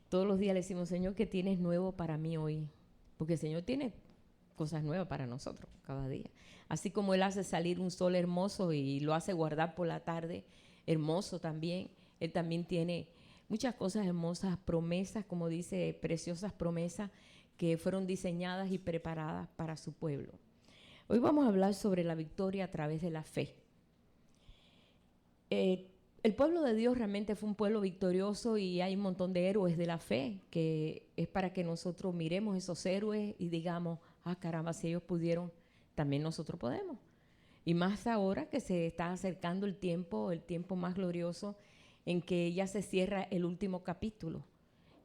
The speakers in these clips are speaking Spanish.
Todos los días le decimos, Señor, ¿qué tienes nuevo para mí hoy? Porque el Señor tiene cosas nuevas para nosotros cada día. Así como Él hace salir un sol hermoso y lo hace guardar por la tarde, hermoso también. Él también tiene muchas cosas hermosas, promesas, como dice, preciosas promesas que fueron diseñadas y preparadas para su pueblo. Hoy vamos a hablar sobre la victoria a través de la fe. El pueblo de Dios realmente fue un pueblo victorioso y hay un montón de héroes de la fe que es para que nosotros miremos esos héroes y digamos, ah, caramba, si ellos pudieron, también nosotros podemos. Y más ahora que se está acercando el tiempo más glorioso en que ya se cierra el último capítulo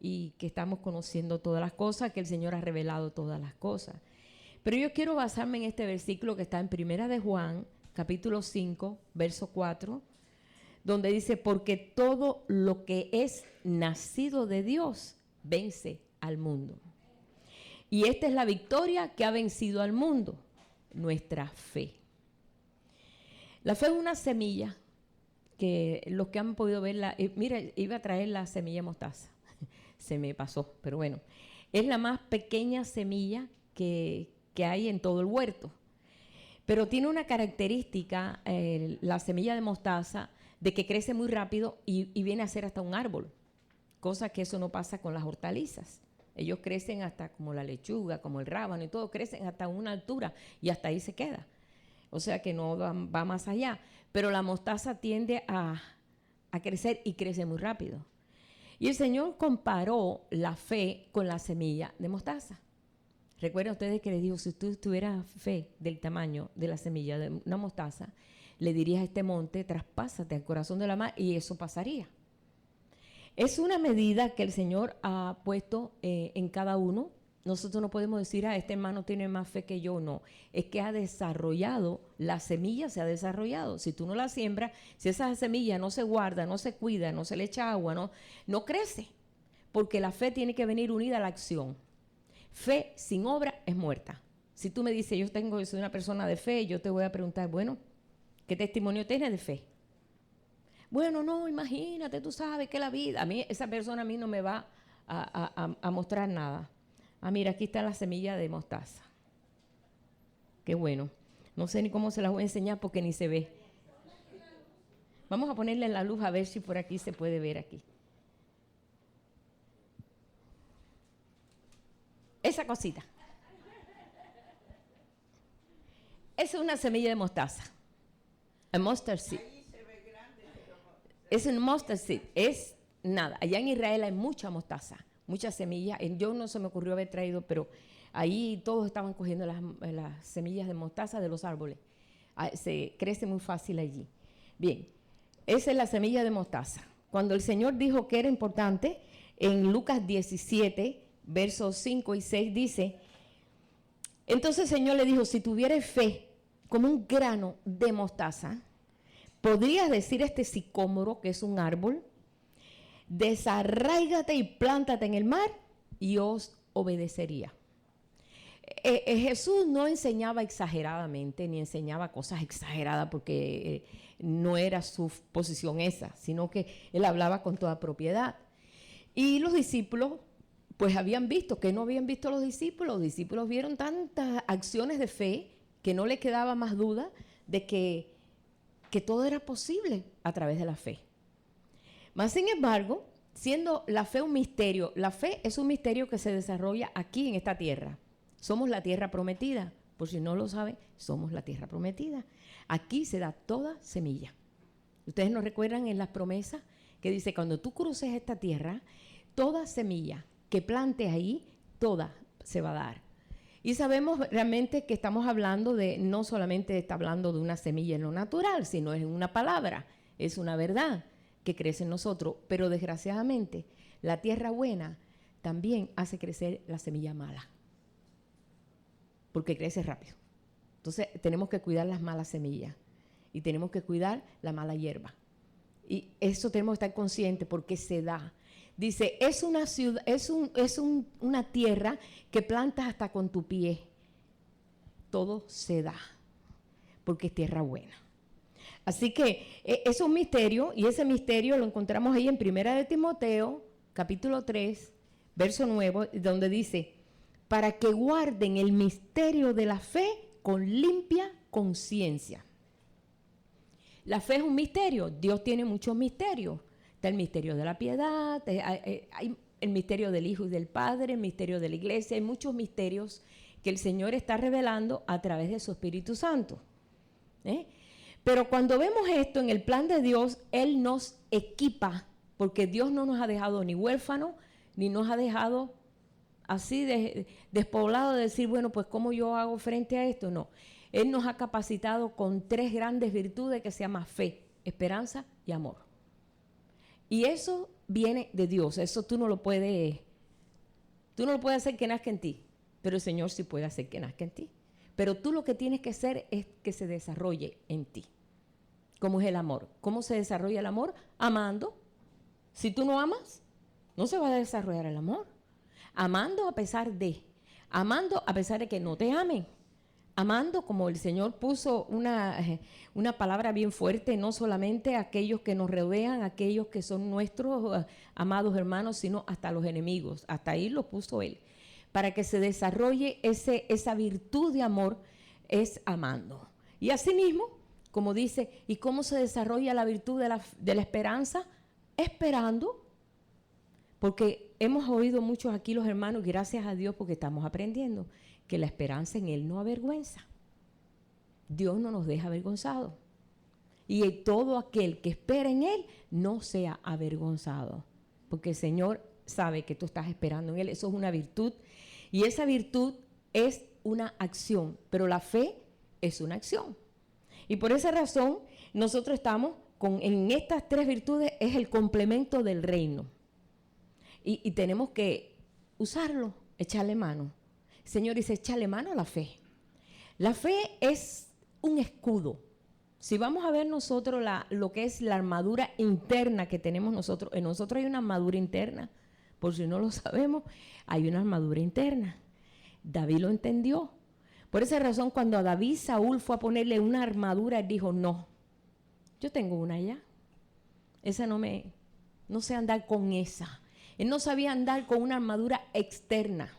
y que estamos conociendo todas las cosas, que el Señor ha revelado todas las cosas. Pero yo quiero basarme en este versículo que está en Primera de Juan, capítulo 5, verso 4, donde dice, porque todo lo que es nacido de Dios vence al mundo. Y esta es la victoria que ha vencido al mundo, nuestra fe. La fe es una semilla que los que han podido verla, mira, iba a traer la semilla de mostaza, se me pasó, pero bueno, es la más pequeña semilla que hay en todo el huerto. Pero tiene una característica, la semilla de mostaza, de que crece muy rápido y viene a ser hasta un árbol, cosa que eso no pasa con las hortalizas. Ellos crecen hasta como la lechuga, como el rábano y todo, crecen hasta una altura y hasta ahí se queda. O sea que no va más allá. Pero la mostaza tiende a crecer y crece muy rápido. Y el Señor comparó la fe con la semilla de mostaza. Recuerden ustedes que les dijo, si tú tuvieras fe del tamaño de la semilla de una mostaza, le dirías a este monte, traspásate al corazón de la mar, y eso pasaría. Es una medida que el Señor ha puesto en cada uno. Nosotros no podemos decir, este hermano tiene más fe que yo, no. Es que ha desarrollado, la semilla se ha desarrollado. Si tú no la siembras, si esa semilla no se guarda, no se cuida, no se le echa agua, no crece. Porque la fe tiene que venir unida a la acción. Fe sin obra es muerta. Si tú me dices, yo soy una persona de fe, yo te voy a preguntar, bueno, ¿qué testimonio tienes de fe? Bueno, no, imagínate, tú sabes que la vida, a mí, esa persona a mí no me va a mostrar nada. Ah, mira, aquí está la semilla de mostaza. Qué bueno. No sé ni cómo se las voy a enseñar porque ni se ve. Vamos a ponerle la luz a ver si por aquí se puede ver aquí. Esa cosita. Esa es una semilla de mostaza. A mustard seed. Es un mustard seed. Es nada. Allá en Israel hay mucha mostaza, muchas semillas. Yo no se me ocurrió haber traído, pero ahí todos estaban cogiendo las semillas de mostaza de los árboles. Se crece muy fácil allí. Bien, esa es la semilla de mostaza. Cuando el Señor dijo que era importante, en Lucas 17, versos 5 y 6 dice, entonces el Señor le dijo, si tuvieras fe como un grano de mostaza, podrías decir a este sicómoro, que es un árbol, desarráigate y plántate en el mar, y os obedecería. Jesús no enseñaba exageradamente, ni enseñaba cosas exageradas, porque no era su posición esa, sino que él hablaba con toda propiedad. Y los discípulos, pues habían visto, que no habían visto los discípulos vieron tantas acciones de fe, que no le quedaba más duda de que todo era posible a través de la fe. Mas, sin embargo, siendo la fe un misterio, la fe es un misterio que se desarrolla aquí en esta tierra. Somos la tierra prometida. Por si no lo saben, somos la tierra prometida. Aquí se da toda semilla. Ustedes nos recuerdan en las promesas que dice, cuando tú cruces esta tierra, toda semilla que plantes ahí, toda se va a dar. Y sabemos realmente que estamos hablando de, no solamente está hablando de una semilla en lo natural, sino en una palabra, es una verdad que crece en nosotros. Pero desgraciadamente, la tierra buena también hace crecer la semilla mala, porque crece rápido. Entonces tenemos que cuidar las malas semillas y tenemos que cuidar la mala hierba. Y eso tenemos que estar conscientes porque se da. Dice, es una ciudad, una tierra que plantas hasta con tu pie. Todo se da, porque es tierra buena. Así que es un misterio, y ese misterio lo encontramos ahí en Primera de Timoteo, capítulo 3, verso 9, donde dice, para que guarden el misterio de la fe con limpia conciencia. La fe es un misterio. Dios tiene muchos misterios. Está el misterio de la piedad, hay el misterio del Hijo y del Padre, el misterio de la Iglesia. Hay muchos misterios que el Señor está revelando a través de su Espíritu Santo. Pero cuando vemos esto en el plan de Dios, Él nos equipa, porque Dios no nos ha dejado ni huérfanos, ni nos ha dejado así despoblado de decir, bueno, pues ¿cómo yo hago frente a esto? No. Él nos ha capacitado con 3 grandes virtudes que se llama fe, esperanza y amor. Y eso viene de Dios. Eso tú no lo puedes hacer que nazca en ti, pero el Señor sí puede hacer que nazca en ti. Pero tú lo que tienes que hacer es que se desarrolle en ti. ¿Cómo es el amor? ¿Cómo se desarrolla el amor? Amando. Si tú no amas, no se va a desarrollar el amor. Amando a pesar de que no te amen. Amando, como el Señor puso una palabra bien fuerte, no solamente a aquellos que nos rodean, a aquellos que son nuestros amados hermanos, sino hasta los enemigos. Hasta ahí lo puso Él. Para que se desarrolle esa virtud de amor es amando. Y asimismo, como dice, ¿y cómo se desarrolla la virtud de la esperanza? Esperando. Porque hemos oído muchos aquí los hermanos, gracias a Dios porque estamos aprendiendo, que la esperanza en Él no avergüenza. Dios no nos deja avergonzados. Y todo aquel que espera en Él no sea avergonzado. Porque el Señor sabe que tú estás esperando en Él. Eso es una virtud. Y esa virtud es una acción. Pero la fe es una acción. Y por esa razón nosotros estamos en estas 3 virtudes, es el complemento del reino. Y tenemos que usarlo, echarle mano. El Señor dice, echarle mano a la fe. La fe es un escudo. Si vamos a ver nosotros lo que es la armadura interna que tenemos nosotros, en nosotros hay una armadura interna. Por si no lo sabemos, hay una armadura interna. David lo entendió. Por esa razón, cuando a David Saúl fue a ponerle una armadura, él dijo, no, yo tengo una ya. Esa no sé andar con esa. Él no sabía andar con una armadura externa.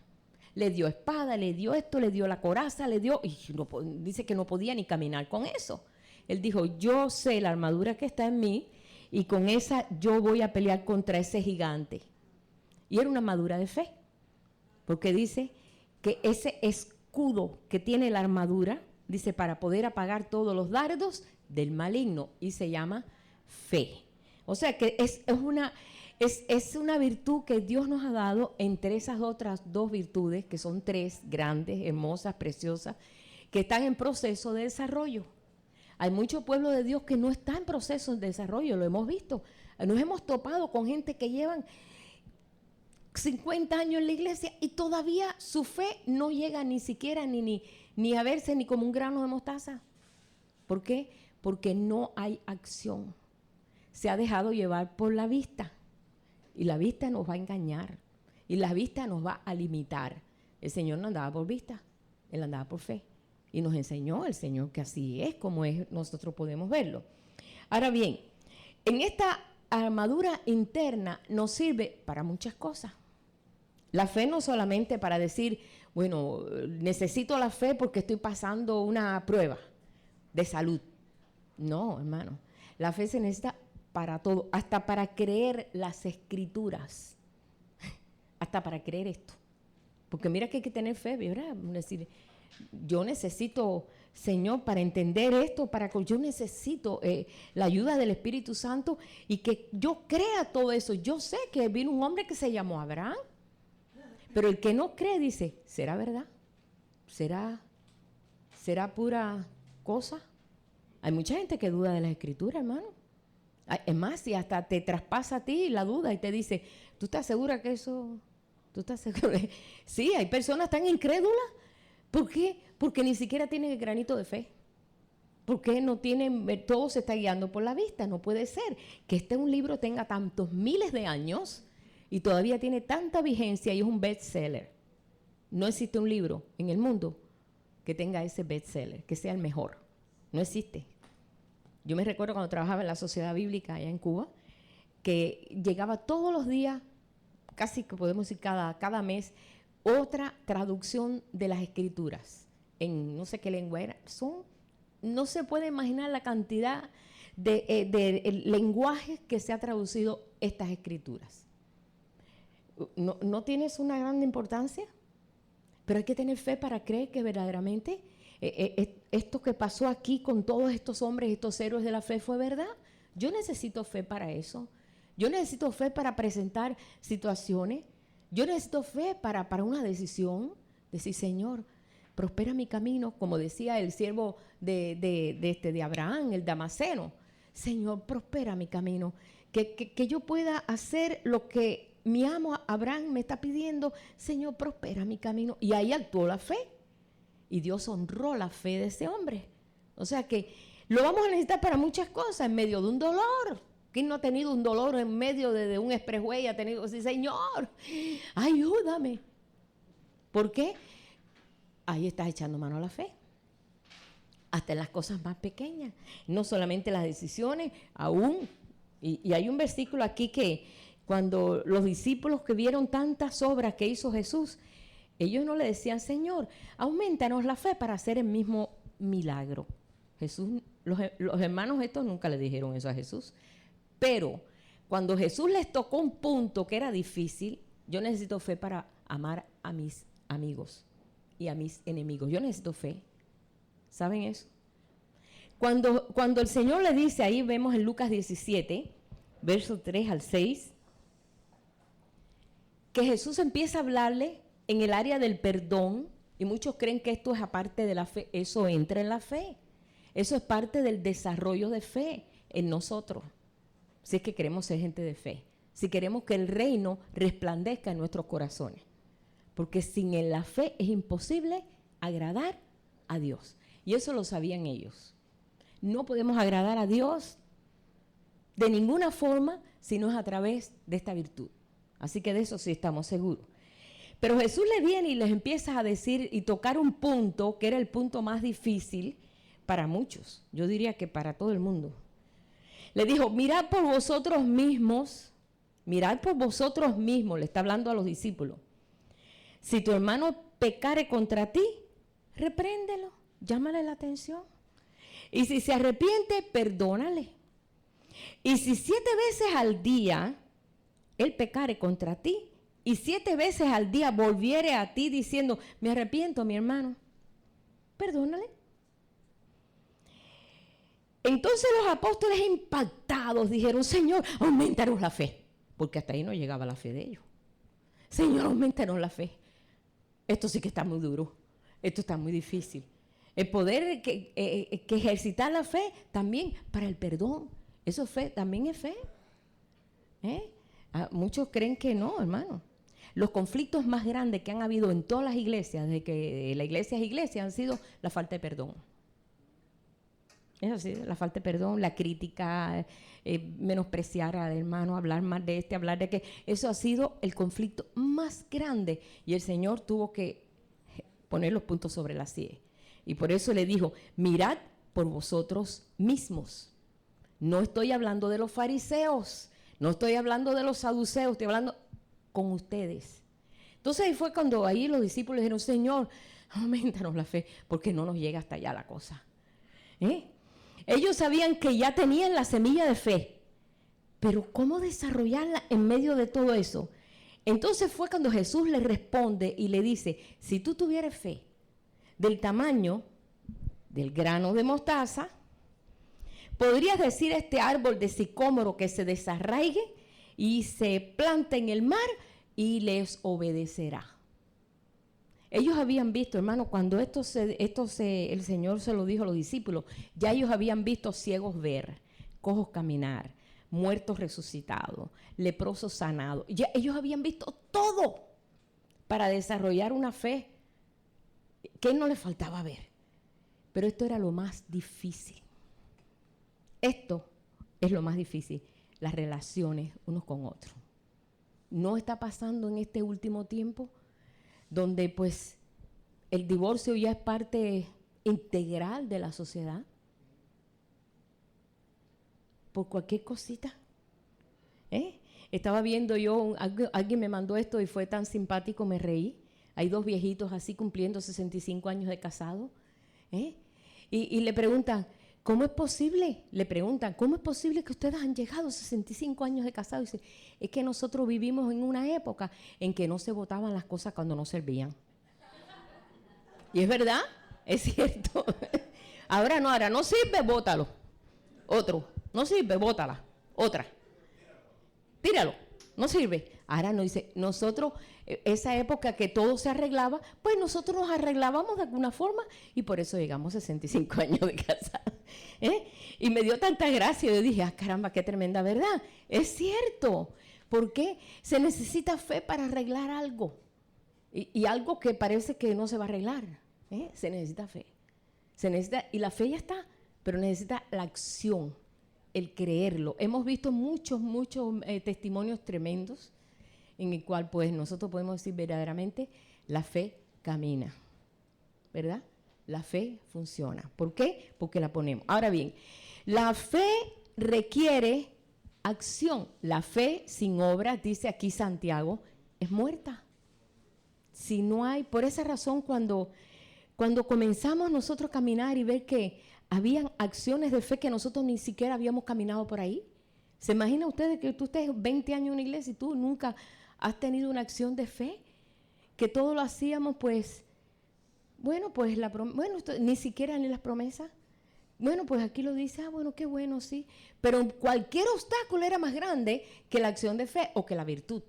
Le dio espada, le dio esto, le dio la coraza, y dice que no podía ni caminar con eso. Él dijo, yo sé la armadura que está en mí y con esa yo voy a pelear contra ese gigante. Y era una armadura de fe, porque dice que ese escudo que tiene la armadura, dice, para poder apagar todos los dardos del maligno, y se llama fe. O sea que es una virtud que Dios nos ha dado entre esas otras 2 virtudes, que son 3 grandes, hermosas, preciosas, que están en proceso de desarrollo. Hay mucho pueblo de Dios que no está en proceso de desarrollo, lo hemos visto. Nos hemos topado con gente que llevan 50 años en la iglesia y todavía su fe no llega ni siquiera ni a verse ni como un grano de mostaza. ¿Por qué? Porque no hay acción. Se ha dejado llevar por la vista. Y la vista nos va a engañar. Y la vista nos va a limitar. El Señor no andaba por vista, Él andaba por fe. Y nos enseñó el Señor que así es, como es, nosotros podemos verlo. Ahora bien, en esta armadura interna nos sirve para muchas cosas. La fe no solamente para decir, bueno, necesito la fe porque estoy pasando una prueba de salud. No, hermano. La fe se necesita para todo, hasta para creer las escrituras, hasta para creer esto. Porque mira que hay que tener fe, ¿verdad? Es decir, yo necesito, Señor, para entender esto, yo necesito la ayuda del Espíritu Santo y que yo crea todo eso. Yo sé que vino un hombre que se llamó Abraham, pero el que no cree dice, ¿será verdad? ¿Será pura cosa? Hay mucha gente que duda de las escrituras, hermano. Es más, si hasta te traspasa a ti la duda y te dice, ¿tú estás segura que eso? ¿Tú estás segura? Sí, hay personas tan incrédulas. ¿Por qué? Porque ni siquiera tienen el granito de fe. Porque no tienen, todo se está guiando por la vista. No puede ser que un libro tenga tantos miles de años y todavía tiene tanta vigencia y es un bestseller. No existe un libro en el mundo que tenga ese bestseller, que sea el mejor. No existe. Yo me recuerdo cuando trabajaba en la Sociedad Bíblica allá en Cuba, que llegaba todos los días casi que podemos decir cada mes, otra traducción de las escrituras. En no sé qué lengua era. No se puede imaginar la cantidad de lenguajes que se ha traducido estas escrituras. ¿No tienes una gran importancia? Pero hay que tener fe para creer que verdaderamente esto que pasó aquí con todos estos hombres, estos héroes de la fe, fue verdad. Yo necesito fe para eso. Yo necesito fe para presentar situaciones. Yo necesito fe para una decisión. Decir, Señor, prospera mi camino, como decía el siervo de Abraham, el Damaseno. Señor, prospera mi camino. Que yo pueda hacer lo que mi amo Abraham me está pidiendo. Señor, prospera mi camino. Y ahí actuó la fe. Y Dios honró la fe de ese hombre. O sea que lo vamos a necesitar para muchas cosas, en medio de un dolor. ¿Quién no ha tenido un dolor en medio de un expressway? Ha tenido que decir, Señor, ayúdame. ¿Por qué? Ahí estás echando mano a la fe. Hasta en las cosas más pequeñas. No solamente las decisiones, aún. Y hay un versículo aquí que cuando los discípulos que vieron tantas obras que hizo Jesús, ellos no le decían, Señor, aumentanos la fe para hacer el mismo milagro. Jesús, los hermanos estos nunca le dijeron eso a Jesús. Pero cuando Jesús les tocó un punto que era difícil, yo necesito fe para amar a mis amigos y a mis enemigos. Yo necesito fe. ¿Saben eso? Cuando el Señor le dice, ahí vemos en Lucas 17, versos 3 al 6, que Jesús empieza a hablarle en el área del perdón, y muchos creen que esto es aparte de la fe. Eso entra en la fe. Eso es parte del desarrollo de fe en nosotros. Si es que queremos ser gente de fe, si queremos que el reino resplandezca en nuestros corazones. Porque sin la fe es imposible agradar a Dios. Y eso lo sabían ellos. No podemos agradar a Dios de ninguna forma si no es a través de esta virtud. Así que de eso sí estamos seguros. Pero Jesús le viene y les empieza a decir y tocar un punto que era el punto más difícil para muchos. Yo diría que para todo el mundo. Le dijo, mirad por vosotros mismos, le está hablando a los discípulos. Si tu hermano pecare contra ti, repréndelo, llámale la atención. Y si se arrepiente, perdónale. Y si 7 veces al día él pecare contra ti, y 7 veces al día volviere a ti diciendo, me arrepiento, mi hermano, perdónale. Entonces los apóstoles impactados dijeron, Señor, aumentaros la fe, porque hasta ahí no llegaba la fe de ellos. Señor, aumentaros la fe. Esto sí que está muy duro, esto está muy difícil. El poder que ejercitar la fe también para el perdón, eso es fe, también es fe. Muchos creen que no, hermano. Los conflictos más grandes que han habido en todas las iglesias, desde que la iglesia es iglesia, han sido la falta de perdón. Eso sí, la falta de perdón, la crítica, menospreciar al hermano, hablar mal de hablar de que. Eso ha sido el conflicto más grande y el Señor tuvo que poner los puntos sobre las IE. Y por eso le dijo, mirad por vosotros mismos. No estoy hablando de los fariseos, no estoy hablando de los saduceos, estoy hablando con ustedes. Entonces ahí fue cuando ahí los discípulos dijeron, Señor, aumentanos la fe, porque no nos llega hasta allá la cosa. Ellos sabían que ya tenían la semilla de fe, pero ¿cómo desarrollarla en medio de todo eso? Entonces fue cuando Jesús le responde y le dice, si tú tuvieras fe del tamaño del grano de mostaza, podrías decir a este árbol de sicómoro que se desarraigue y se plante en el mar y les obedecerá. Ellos habían visto, hermano, cuando el Señor se lo dijo a los discípulos, ya ellos habían visto ciegos ver, cojos caminar, muertos resucitados, leprosos sanados. Ya ellos habían visto todo para desarrollar una fe que no les faltaba ver. Pero esto era lo más difícil. Esto es lo más difícil, las relaciones unos con otros. ¿No está pasando en este último tiempo? Donde pues el divorcio ya es parte integral de la sociedad. Por cualquier cosita. Estaba viendo yo, alguien me mandó esto y fue tan simpático, me reí. Hay dos viejitos así cumpliendo 65 años de casado. Y le preguntan, ¿cómo es posible? Le preguntan, ¿cómo es posible que ustedes han llegado a 65 años de casado? Y dice, es que nosotros vivimos en una época en que no se botaban las cosas cuando no servían. Y es verdad, es cierto. Ahora no sirve, bótalo. Otro, no sirve, bótala. Otra, tíralo, no sirve. Ahora no, dice, nosotros, esa época que todo se arreglaba, pues nosotros nos arreglábamos de alguna forma y por eso llegamos a 65 años de casada. Y me dio tanta gracia, yo dije, caramba, qué tremenda verdad. Es cierto, porque se necesita fe para arreglar algo. Y algo que parece que no se va a arreglar. Se necesita fe. Y la fe ya está, pero necesita la acción, el creerlo. Hemos visto muchos testimonios tremendos en el cual pues nosotros podemos decir verdaderamente la fe camina, ¿verdad? La fe funciona. ¿Por qué? Porque la ponemos. Ahora bien, la fe requiere acción. La fe sin obras, dice aquí Santiago, es muerta. Si no hay, por esa razón cuando comenzamos nosotros a caminar y ver que habían acciones de fe que nosotros ni siquiera habíamos caminado por ahí. ¿Se imagina ustedes que tú estés 20 años en una iglesia y tú nunca has tenido una acción de fe? Que todo lo hacíamos pues, ni siquiera ni las promesas. Bueno, pues aquí lo dice, bueno, qué bueno, sí. Pero cualquier obstáculo era más grande que la acción de fe o que la virtud.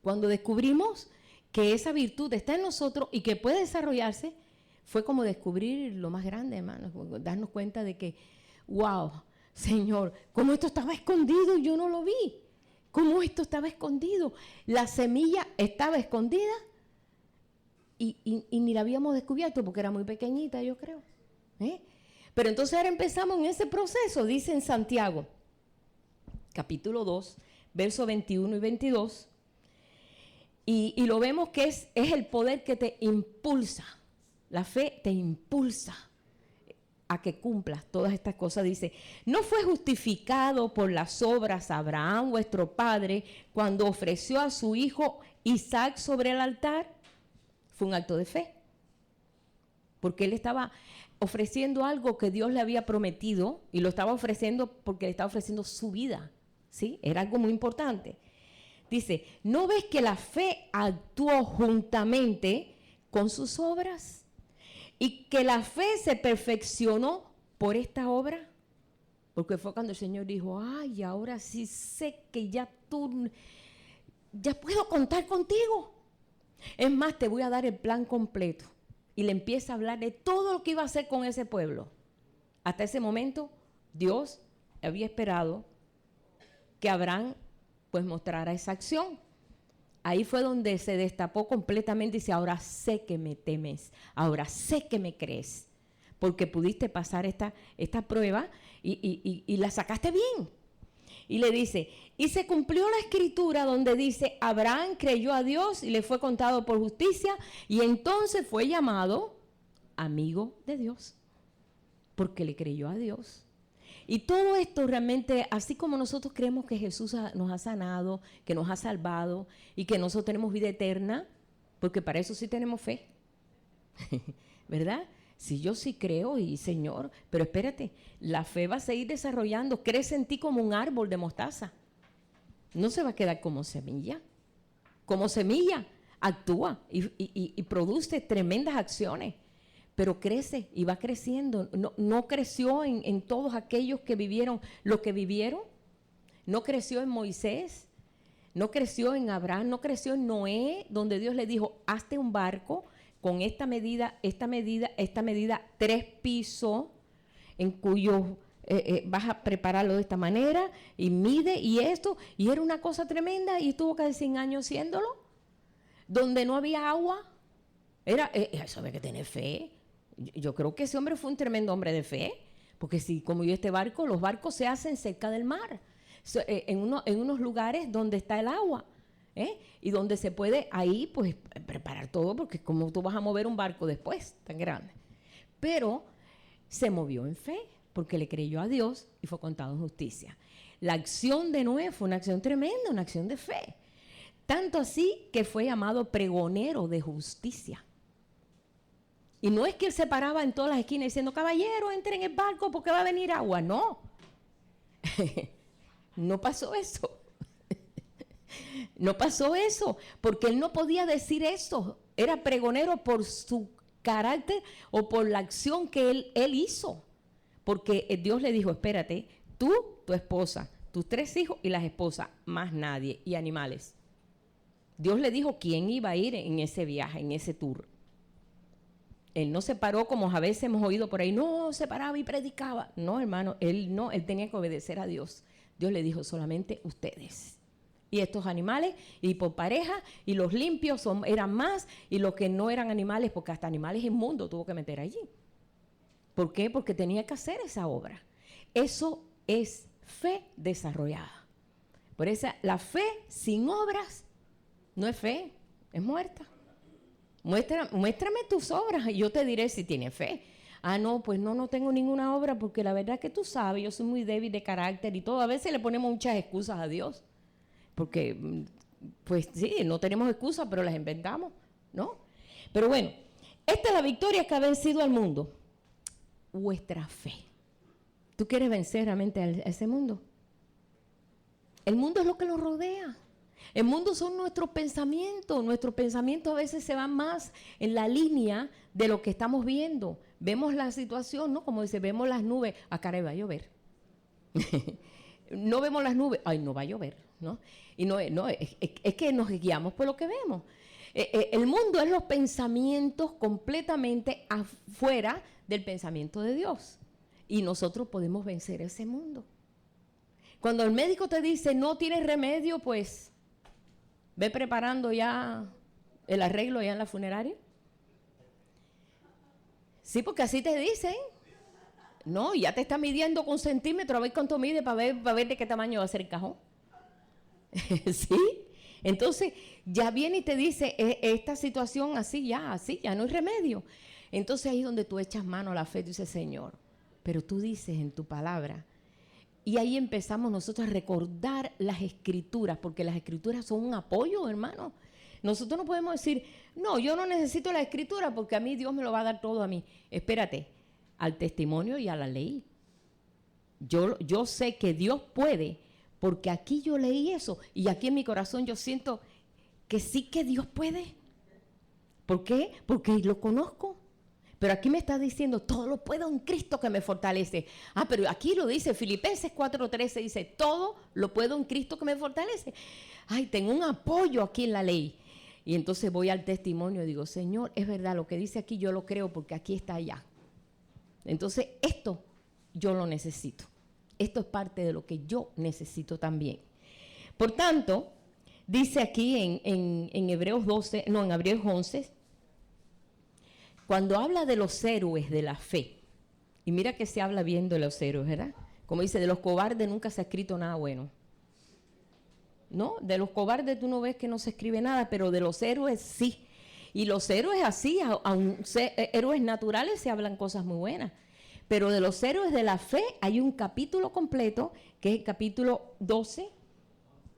Cuando descubrimos que esa virtud está en nosotros y que puede desarrollarse, fue como descubrir lo más grande, hermanos, darnos cuenta de que, wow, Señor, cómo esto estaba escondido y yo no lo vi. Cómo esto estaba escondido. La semilla estaba escondida y ni la habíamos descubierto porque era muy pequeñita, yo creo. Pero entonces ahora empezamos en ese proceso, dice en Santiago, capítulo 2, versos 21 y 22, y lo vemos que es el poder que te impulsa. La fe te impulsa a que cumplas todas estas cosas. Dice, ¿no fue justificado por las obras Abraham, vuestro padre, cuando ofreció a su hijo Isaac sobre el altar? Fue un acto de fe. Porque él estaba ofreciendo algo que Dios le había prometido y lo estaba ofreciendo porque le estaba ofreciendo su vida. ¿Sí? Era algo muy importante. Dice, ¿no ves que la fe actuó juntamente con sus obras? Y que la fe se perfeccionó por esta obra. Porque fue cuando el Señor dijo, ay, ahora sí sé que ya puedo contar contigo. Es más, te voy a dar el plan completo. Y le empieza a hablar de todo lo que iba a hacer con ese pueblo. Hasta ese momento, Dios había esperado que Abraham pues mostrara esa acción. Ahí fue donde se destapó completamente y dice, ahora sé que me temes, ahora sé que me crees, porque pudiste pasar esta prueba y la sacaste bien. Y le dice, y se cumplió la escritura donde dice, Abraham creyó a Dios y le fue contado por justicia y entonces fue llamado amigo de Dios, porque le creyó a Dios. Y todo esto realmente, así como nosotros creemos que Jesús nos ha sanado, que nos ha salvado y que nosotros tenemos vida eterna, porque para eso sí tenemos fe, ¿verdad? Sí, yo sí creo y Señor, pero espérate, la fe va a seguir desarrollando, crece en ti como un árbol de mostaza. No se va a quedar como semilla. Como semilla actúa y produce tremendas acciones. Pero crece y va creciendo. No creció en todos aquellos que vivieron lo que vivieron. No creció en Moisés, no creció en Abraham, no creció en Noé, donde Dios le dijo, hazte un barco con esta medida, 3 pisos, en cuyo vas a prepararlo de esta manera, y mide, y esto, y era una cosa tremenda, y estuvo casi 100 años haciéndolo, donde no había agua. Eso había que tener fe. Yo creo que ese hombre fue un tremendo hombre de fe, porque si como yo los barcos se hacen cerca del mar, en unos lugares donde está el agua, y donde se puede ahí pues preparar todo, porque como tú vas a mover un barco después tan grande. Pero se movió en fe, porque le creyó a Dios y fue contado en justicia. La acción de Noé fue una acción tremenda, una acción de fe. Tanto así que fue llamado pregonero de justicia. Y no es que él se paraba en todas las esquinas diciendo, caballero, entre en el barco porque va a venir agua. No. No pasó eso. No pasó eso, porque él no podía decir eso. Era pregonero por su carácter o por la acción que él hizo. Porque Dios le dijo, espérate, tú, tu esposa, tus 3 hijos y las esposas, más nadie, y animales. Dios le dijo quién iba a ir en ese viaje, en ese tour. Él no se paró como a veces hemos oído por ahí, no, se paraba y predicaba. No, hermano, él tenía que obedecer a Dios. Dios le dijo, solamente ustedes. Y estos animales, y por pareja, y los limpios eran más, y los que no eran animales, porque hasta animales inmundos tuvo que meter allí. ¿Por qué? Porque tenía que hacer esa obra. Eso es fe desarrollada. Por eso la fe sin obras no es fe, es muerta. Muéstrame tus obras y yo te diré si tienes fe. Ah, no, pues no tengo ninguna obra porque la verdad es que tú sabes, yo soy muy débil de carácter y todo. A veces le ponemos muchas excusas a Dios. Porque, pues sí, no tenemos excusas, pero las inventamos, ¿no? Pero bueno, esta es la victoria que ha vencido al mundo. Vuestra fe. ¿Tú quieres vencer realmente a ese mundo? El mundo es lo que nos rodea. El mundo son nuestros pensamientos. Nuestros pensamientos a veces se van más en la línea de lo que estamos viendo. Vemos la situación, ¿no? Como dice, vemos las nubes. Ah, caray, va a llover. No vemos las nubes. Ay, no va a llover, ¿no? Y es que nos guiamos por lo que vemos. El mundo es los pensamientos completamente afuera del pensamiento de Dios. Y nosotros podemos vencer ese mundo. Cuando el médico te dice no tienes remedio, pues ve preparando ya el arreglo ya en la funeraria. Sí, porque así te dicen. No, ya te está midiendo con centímetros, a ver cuánto mide para ver de qué tamaño va a ser el cajón. ¿Sí? Entonces ya viene y te dice esta situación así ya no hay remedio. Entonces ahí es donde tú echas mano a la fe y dices, Señor, pero tú dices en tu palabra. Y ahí empezamos nosotros a recordar las escrituras, porque las escrituras son un apoyo, hermano. Nosotros no podemos decir, no, yo no necesito la escritura porque a mí Dios me lo va a dar todo a mí. Espérate, al testimonio y a la ley. Yo sé que Dios puede, porque aquí yo leí eso y aquí en mi corazón yo siento que sí que Dios puede. ¿Por qué? Porque lo conozco. Pero aquí me está diciendo, todo lo puedo en Cristo que me fortalece. Ah, pero aquí lo dice, Filipenses 4:13 dice, todo lo puedo en Cristo que me fortalece. Ay, tengo un apoyo aquí en la ley. Y entonces voy al testimonio y digo, Señor, es verdad, lo que dice aquí yo lo creo porque aquí está allá. Entonces esto yo lo necesito. Esto es parte de lo que yo necesito también. Por tanto, dice aquí en Hebreos 12, no, en Hebreos 11, cuando habla de los héroes de la fe, y mira que se habla bien de los héroes, ¿verdad? Como dice, de los cobardes nunca se ha escrito nada bueno. ¿No? De los cobardes tú no ves que no se escribe nada, pero de los héroes sí. Y los héroes así, héroes naturales se hablan cosas muy buenas. Pero de los héroes de la fe hay un capítulo completo, que es el capítulo 12,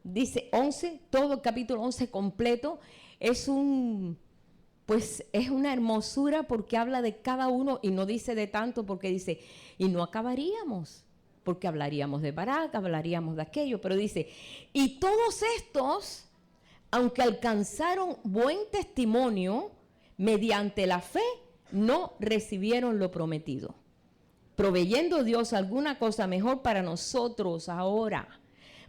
dice 11, todo el capítulo 11 completo, es una hermosura porque habla de cada uno y no dice de tanto porque dice, y no acabaríamos, porque hablaríamos de Barak, hablaríamos de aquello, pero dice, y todos estos, aunque alcanzaron buen testimonio, mediante la fe, no recibieron lo prometido, proveyendo Dios alguna cosa mejor para nosotros ahora,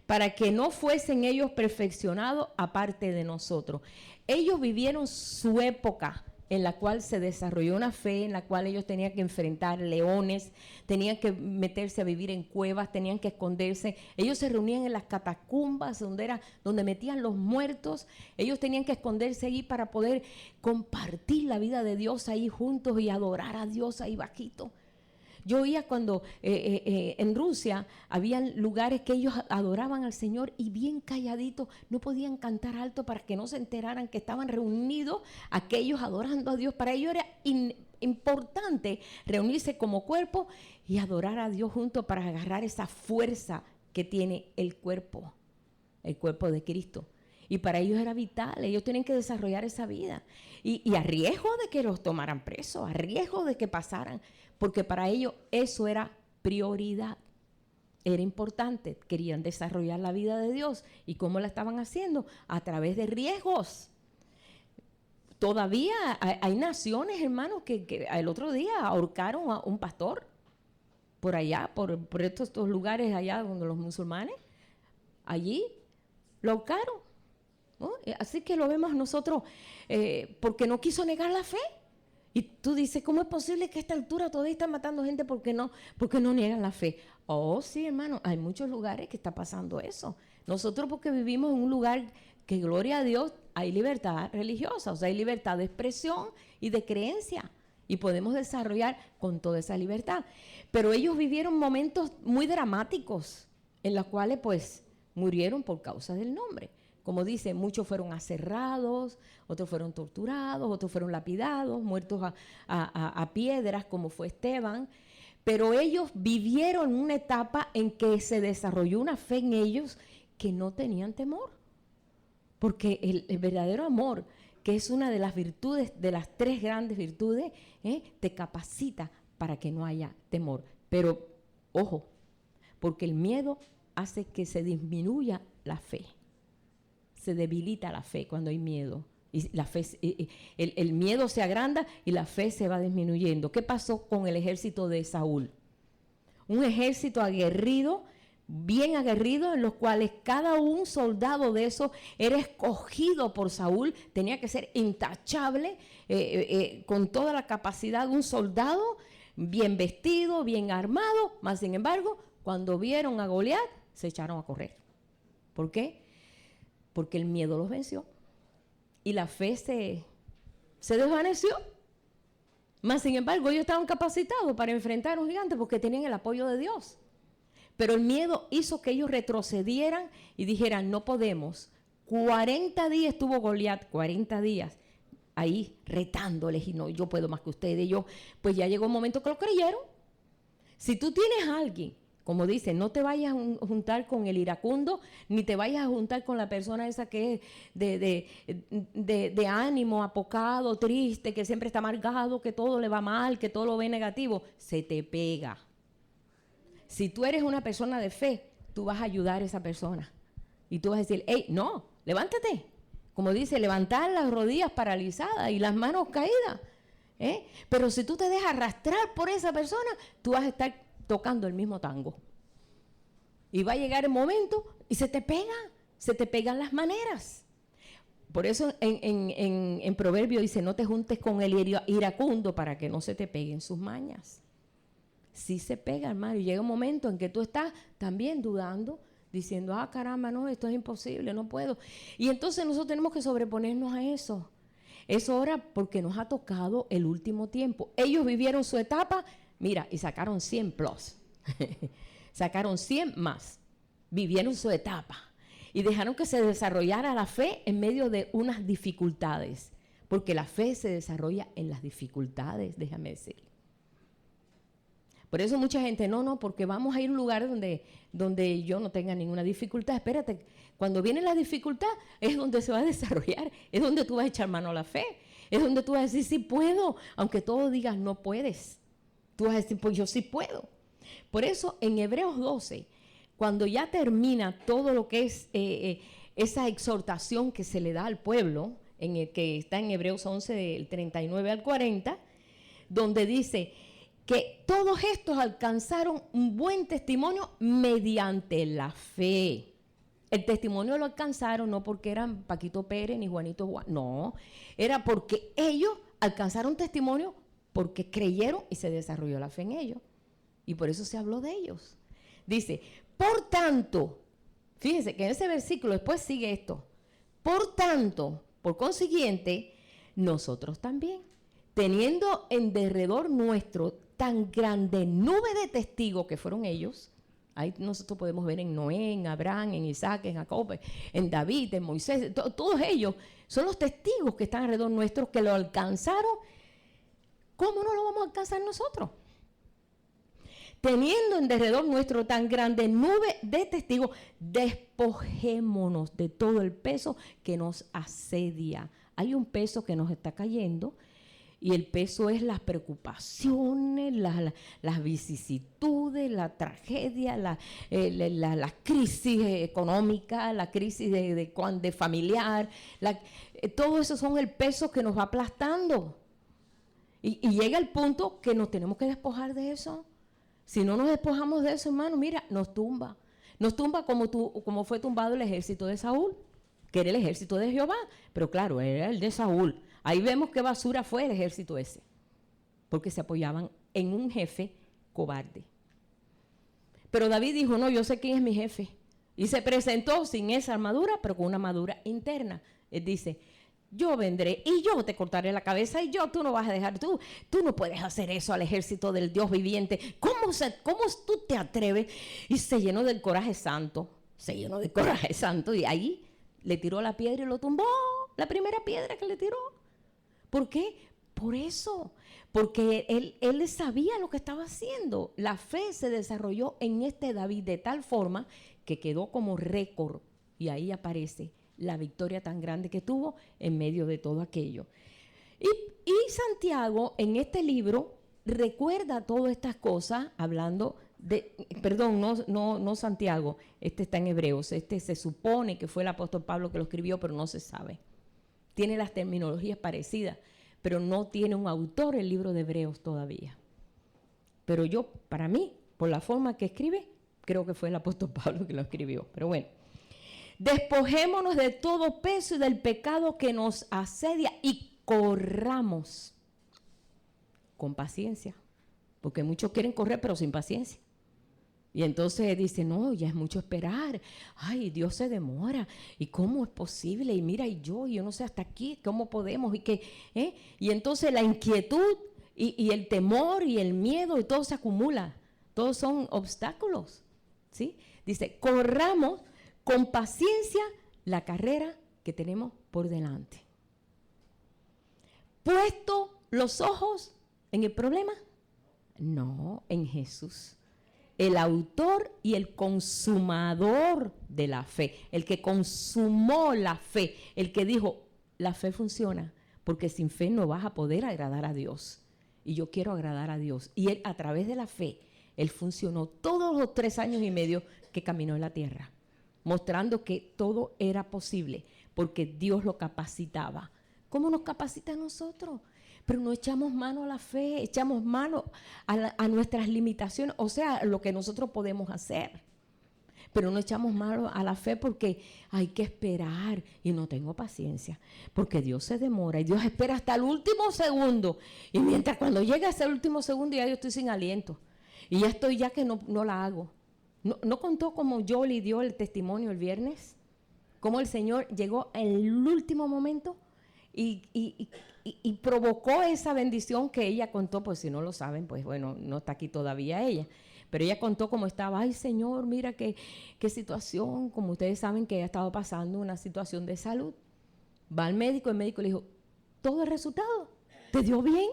para que no fuesen ellos perfeccionados aparte de nosotros. Ellos vivieron su época en la cual se desarrolló una fe, en la cual ellos tenían que enfrentar leones, tenían que meterse a vivir en cuevas, tenían que esconderse. Ellos se reunían en las catacumbas donde metían los muertos. Ellos tenían que esconderse ahí para poder compartir la vida de Dios ahí juntos y adorar a Dios ahí bajito. Yo oía cuando en Rusia habían lugares que ellos adoraban al Señor y bien calladitos, no podían cantar alto para que no se enteraran que estaban reunidos aquellos adorando a Dios. Para ellos era importante reunirse como cuerpo y adorar a Dios juntos para agarrar esa fuerza que tiene el cuerpo de Cristo. Y para ellos era vital, ellos tienen que desarrollar esa vida. Y a riesgo de que los tomaran presos, a riesgo de que pasaran, porque para ellos eso era prioridad. Era importante, querían desarrollar la vida de Dios. ¿Y cómo la estaban haciendo? A través de riesgos. Todavía hay naciones, hermanos, que el otro día ahorcaron a un pastor por allá, por estos lugares allá donde los musulmanes, allí lo ahorcaron, ¿no? Así que lo vemos nosotros porque no quiso negar la fe. Y tú dices, ¿cómo es posible que a esta altura todavía están matando gente porque no niegan la fe? Oh, sí, hermano, hay muchos lugares que está pasando eso. Nosotros porque vivimos en un lugar que, gloria a Dios, hay libertad religiosa, o sea, hay libertad de expresión y de creencia. Y podemos desarrollar con toda esa libertad. Pero ellos vivieron momentos muy dramáticos en los cuales, pues, murieron por causa del nombre. Como dice, muchos fueron aserrados, otros fueron torturados, otros fueron lapidados, muertos a piedras, como fue Esteban. Pero ellos vivieron una etapa en que se desarrolló una fe en ellos que no tenían temor. Porque el verdadero amor, que es una de las virtudes, de las 3 grandes virtudes, te capacita para que no haya temor. Pero, ojo, porque el miedo hace que se disminuya la fe. Se debilita la fe cuando hay miedo. Y la fe, el miedo se agranda y la fe se va disminuyendo. ¿Qué pasó con el ejército de Saúl? Un ejército aguerrido, bien aguerrido, en los cuales cada un soldado de esos era escogido por Saúl, tenía que ser intachable, con toda la capacidad de un soldado, bien vestido, bien armado, más sin embargo, cuando vieron a Goliat, se echaron a correr. ¿Por qué? Porque el miedo los venció y la fe se desvaneció. Más sin embargo, ellos estaban capacitados para enfrentar a un gigante porque tenían el apoyo de Dios. Pero el miedo hizo que ellos retrocedieran y dijeran, no podemos. 40 días estuvo Goliat, 40 días ahí retándoles y no, yo puedo más que ustedes. Pues ya llegó un momento que lo creyeron. Si tú tienes a alguien, como dice, no te vayas a juntar con el iracundo, ni te vayas a juntar con la persona esa que es de ánimo, apocado, triste, que siempre está amargado, que todo le va mal, que todo lo ve negativo. Se te pega. Si tú eres una persona de fe, tú vas a ayudar a esa persona. Y tú vas a decir, hey, no, levántate. Como dice, levantar las rodillas paralizadas y las manos caídas. Pero si tú te dejas arrastrar por esa persona, tú vas a estar tocando el mismo tango. Y va a llegar el momento y se te pegan las maneras. Por eso en Proverbio dice, no te juntes con el iracundo para que no se te peguen sus mañas. Sí se pega, hermano, y llega un momento en que tú estás también dudando, diciendo, caramba, no, esto es imposible, no puedo. Y entonces nosotros tenemos que sobreponernos a eso. Es hora porque nos ha tocado el último tiempo. Ellos vivieron su etapa, mira, y sacaron 100 plus. Sacaron 100 más. Vivieron su etapa. Y dejaron que se desarrollara la fe en medio de unas dificultades. Porque la fe se desarrolla en las dificultades, déjame decir. Por eso mucha gente, no, porque vamos a ir a un lugar donde yo no tenga ninguna dificultad. Espérate, cuando viene la dificultad es donde se va a desarrollar, es donde tú vas a echar mano a la fe, es donde tú vas a decir, sí puedo, aunque todos digas no puedes. Tú vas a decir, pues yo sí puedo. Por eso en Hebreos 12, cuando ya termina todo lo que es esa exhortación que se le da al pueblo, en el que está en Hebreos 11, del 39 al 40, donde dice que todos estos alcanzaron un buen testimonio mediante la fe. El testimonio lo alcanzaron no porque eran Paquito Pérez ni Juanito Juan, no, era porque ellos alcanzaron testimonio porque creyeron y se desarrolló la fe en ellos. Y por eso se habló de ellos. Dice, por tanto, fíjense que en ese versículo después sigue esto, por tanto, por consiguiente, nosotros también, teniendo en derredor nuestro tan grande nube de testigos que fueron ellos, ahí nosotros podemos ver en Noé, en Abraham, en Isaac, en Jacob, en David, en Moisés, todos ellos son los testigos que están alrededor nuestros que lo alcanzaron. ¿Cómo no lo vamos a alcanzar nosotros? teniendo en derredor nuestro tan grande nube de testigos, despojémonos de todo el peso que nos asedia. Hay un peso que nos está cayendo y el peso es las preocupaciones, las vicisitudes, la tragedia, la crisis económica, la crisis de familiar, todo eso son el peso que nos va aplastando. Y llega el punto que nos tenemos que despojar de eso. Si no nos despojamos de eso, hermano, mira, nos tumba. Nos tumba como fue tumbado el ejército de Saúl, que era el ejército de Jehová. Pero claro, era el de Saúl. Ahí vemos qué basura fue el ejército ese. Porque se apoyaban en un jefe cobarde. Pero David dijo, no, yo sé quién es mi jefe. Y se presentó sin esa armadura, pero con una armadura interna. Él dice, yo vendré y yo te cortaré la cabeza y tú no vas a dejar, tú no puedes hacer eso al ejército del Dios viviente. ¿Cómo tú te atreves? Y se llenó del coraje santo, y ahí le tiró la piedra y lo tumbó, la primera piedra que le tiró. ¿Por qué? Por eso, porque él sabía lo que estaba haciendo. La fe se desarrolló en este David de tal forma que quedó como récord y ahí aparece la victoria tan grande que tuvo en medio de todo aquello. Y Santiago en este libro recuerda todas estas cosas hablando de, perdón, no Santiago, este está en Hebreos, este se supone que fue el apóstol Pablo que lo escribió, pero no se sabe. Tiene las terminologías parecidas, pero no tiene un autor el libro de Hebreos todavía. Pero para mí, por la forma que escribe, creo que fue el apóstol Pablo que lo escribió, pero bueno. Despojémonos de todo peso y del pecado que nos asedia y corramos con paciencia, porque muchos quieren correr pero sin paciencia. Y entonces dicen, no, ya es mucho esperar, ay, Dios se demora, y cómo es posible, y mira, yo no sé hasta aquí, cómo podemos, y entonces la inquietud y el temor y el miedo y todo se acumula, todos son obstáculos, ¿sí? Dice, corramos con paciencia la carrera que tenemos por delante. ¿Puesto los ojos en el problema? No, en Jesús. El autor y el consumador de la fe. El que consumó la fe. El que dijo, la fe funciona, porque sin fe no vas a poder agradar a Dios. Y yo quiero agradar a Dios. Y él, a través de la fe, él funcionó todos los 3 años y medio que caminó en la tierra, mostrando que todo era posible, porque Dios lo capacitaba. ¿Cómo nos capacita a nosotros? Pero no echamos mano a la fe, echamos mano a nuestras limitaciones, o sea, lo que nosotros podemos hacer. Pero no echamos mano a la fe porque hay que esperar y no tengo paciencia, porque Dios se demora y Dios espera hasta el último segundo. Y mientras cuando llega ese último segundo ya yo estoy sin aliento y ya estoy que no la hago. ¿No contó cómo Yoli dio el testimonio el viernes? Cómo el Señor llegó en el último momento y provocó esa bendición que ella contó. Pues si no lo saben, pues bueno, no está aquí todavía ella. Pero ella contó cómo estaba. Ay, Señor, mira qué situación. Como ustedes saben que ella estaba pasando una situación de salud. Va al médico, el médico le dijo, ¿todo el resultado? ¿Te dio bien?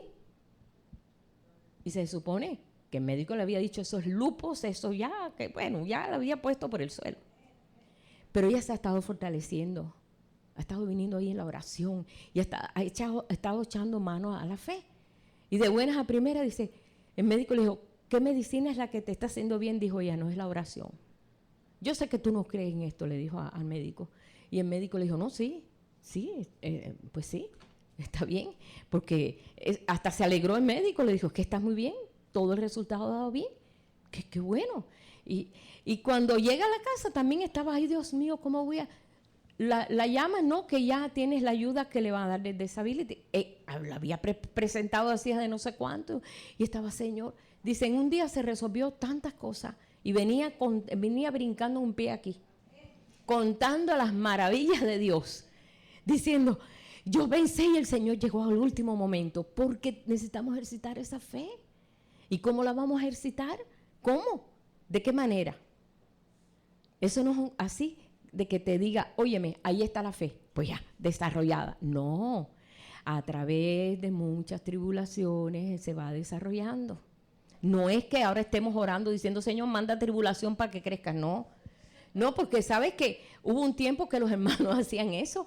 Y se supone que el médico le había dicho, esos lupus, eso ya, que bueno, ya lo había puesto por el suelo. Pero ella se ha estado fortaleciendo, ha estado viniendo ahí en la oración y ha estado echando mano a la fe. Y de buenas a primeras dice, el médico le dijo, ¿qué medicina es la que te está haciendo bien? Dijo ella, no es la oración. Yo sé que tú no crees en esto, le dijo al médico. Y el médico le dijo, no, sí, pues sí, está bien. Porque hasta se alegró el médico, le dijo, es que estás muy bien. Todo el resultado ha dado bien, qué bueno. Y cuando llega a la casa también estaba, ay Dios mío, ¿cómo voy a...? La llama, no, que ya tienes la ayuda que le va a dar de disability. La había presentado así de no sé cuánto y estaba, Señor, dice, en un día se resolvió tantas cosas y venía brincando un pie aquí, contando las maravillas de Dios, diciendo, yo pensé y el Señor llegó al último momento, porque necesitamos ejercitar esa fe. ¿Y cómo la vamos a ejercitar? ¿Cómo? ¿De qué manera? Eso no es así, de que te diga, óyeme, ahí está la fe, pues ya, desarrollada. No, a través de muchas tribulaciones se va desarrollando. No es que ahora estemos orando diciendo, Señor, manda tribulación para que crezcas. No, no, porque sabes que hubo un tiempo que los hermanos hacían eso.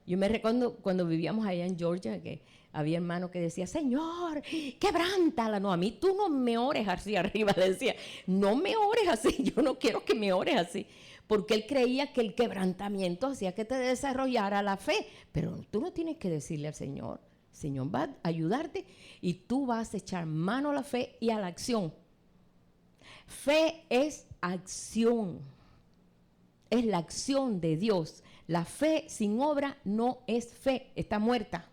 Yo me recuerdo cuando vivíamos allá en Georgia, que había hermanos que decían, Señor, quebrántala. No, a mí tú no me ores así arriba. Decía, no me ores así, yo no quiero que me ores así. Porque él creía que el quebrantamiento hacía que te desarrollara la fe. Pero tú no tienes que decirle al Señor, Señor va a ayudarte y tú vas a echar mano a la fe y a la acción. Fe es acción. Es la acción de Dios. La fe sin obra no es fe, está muerta.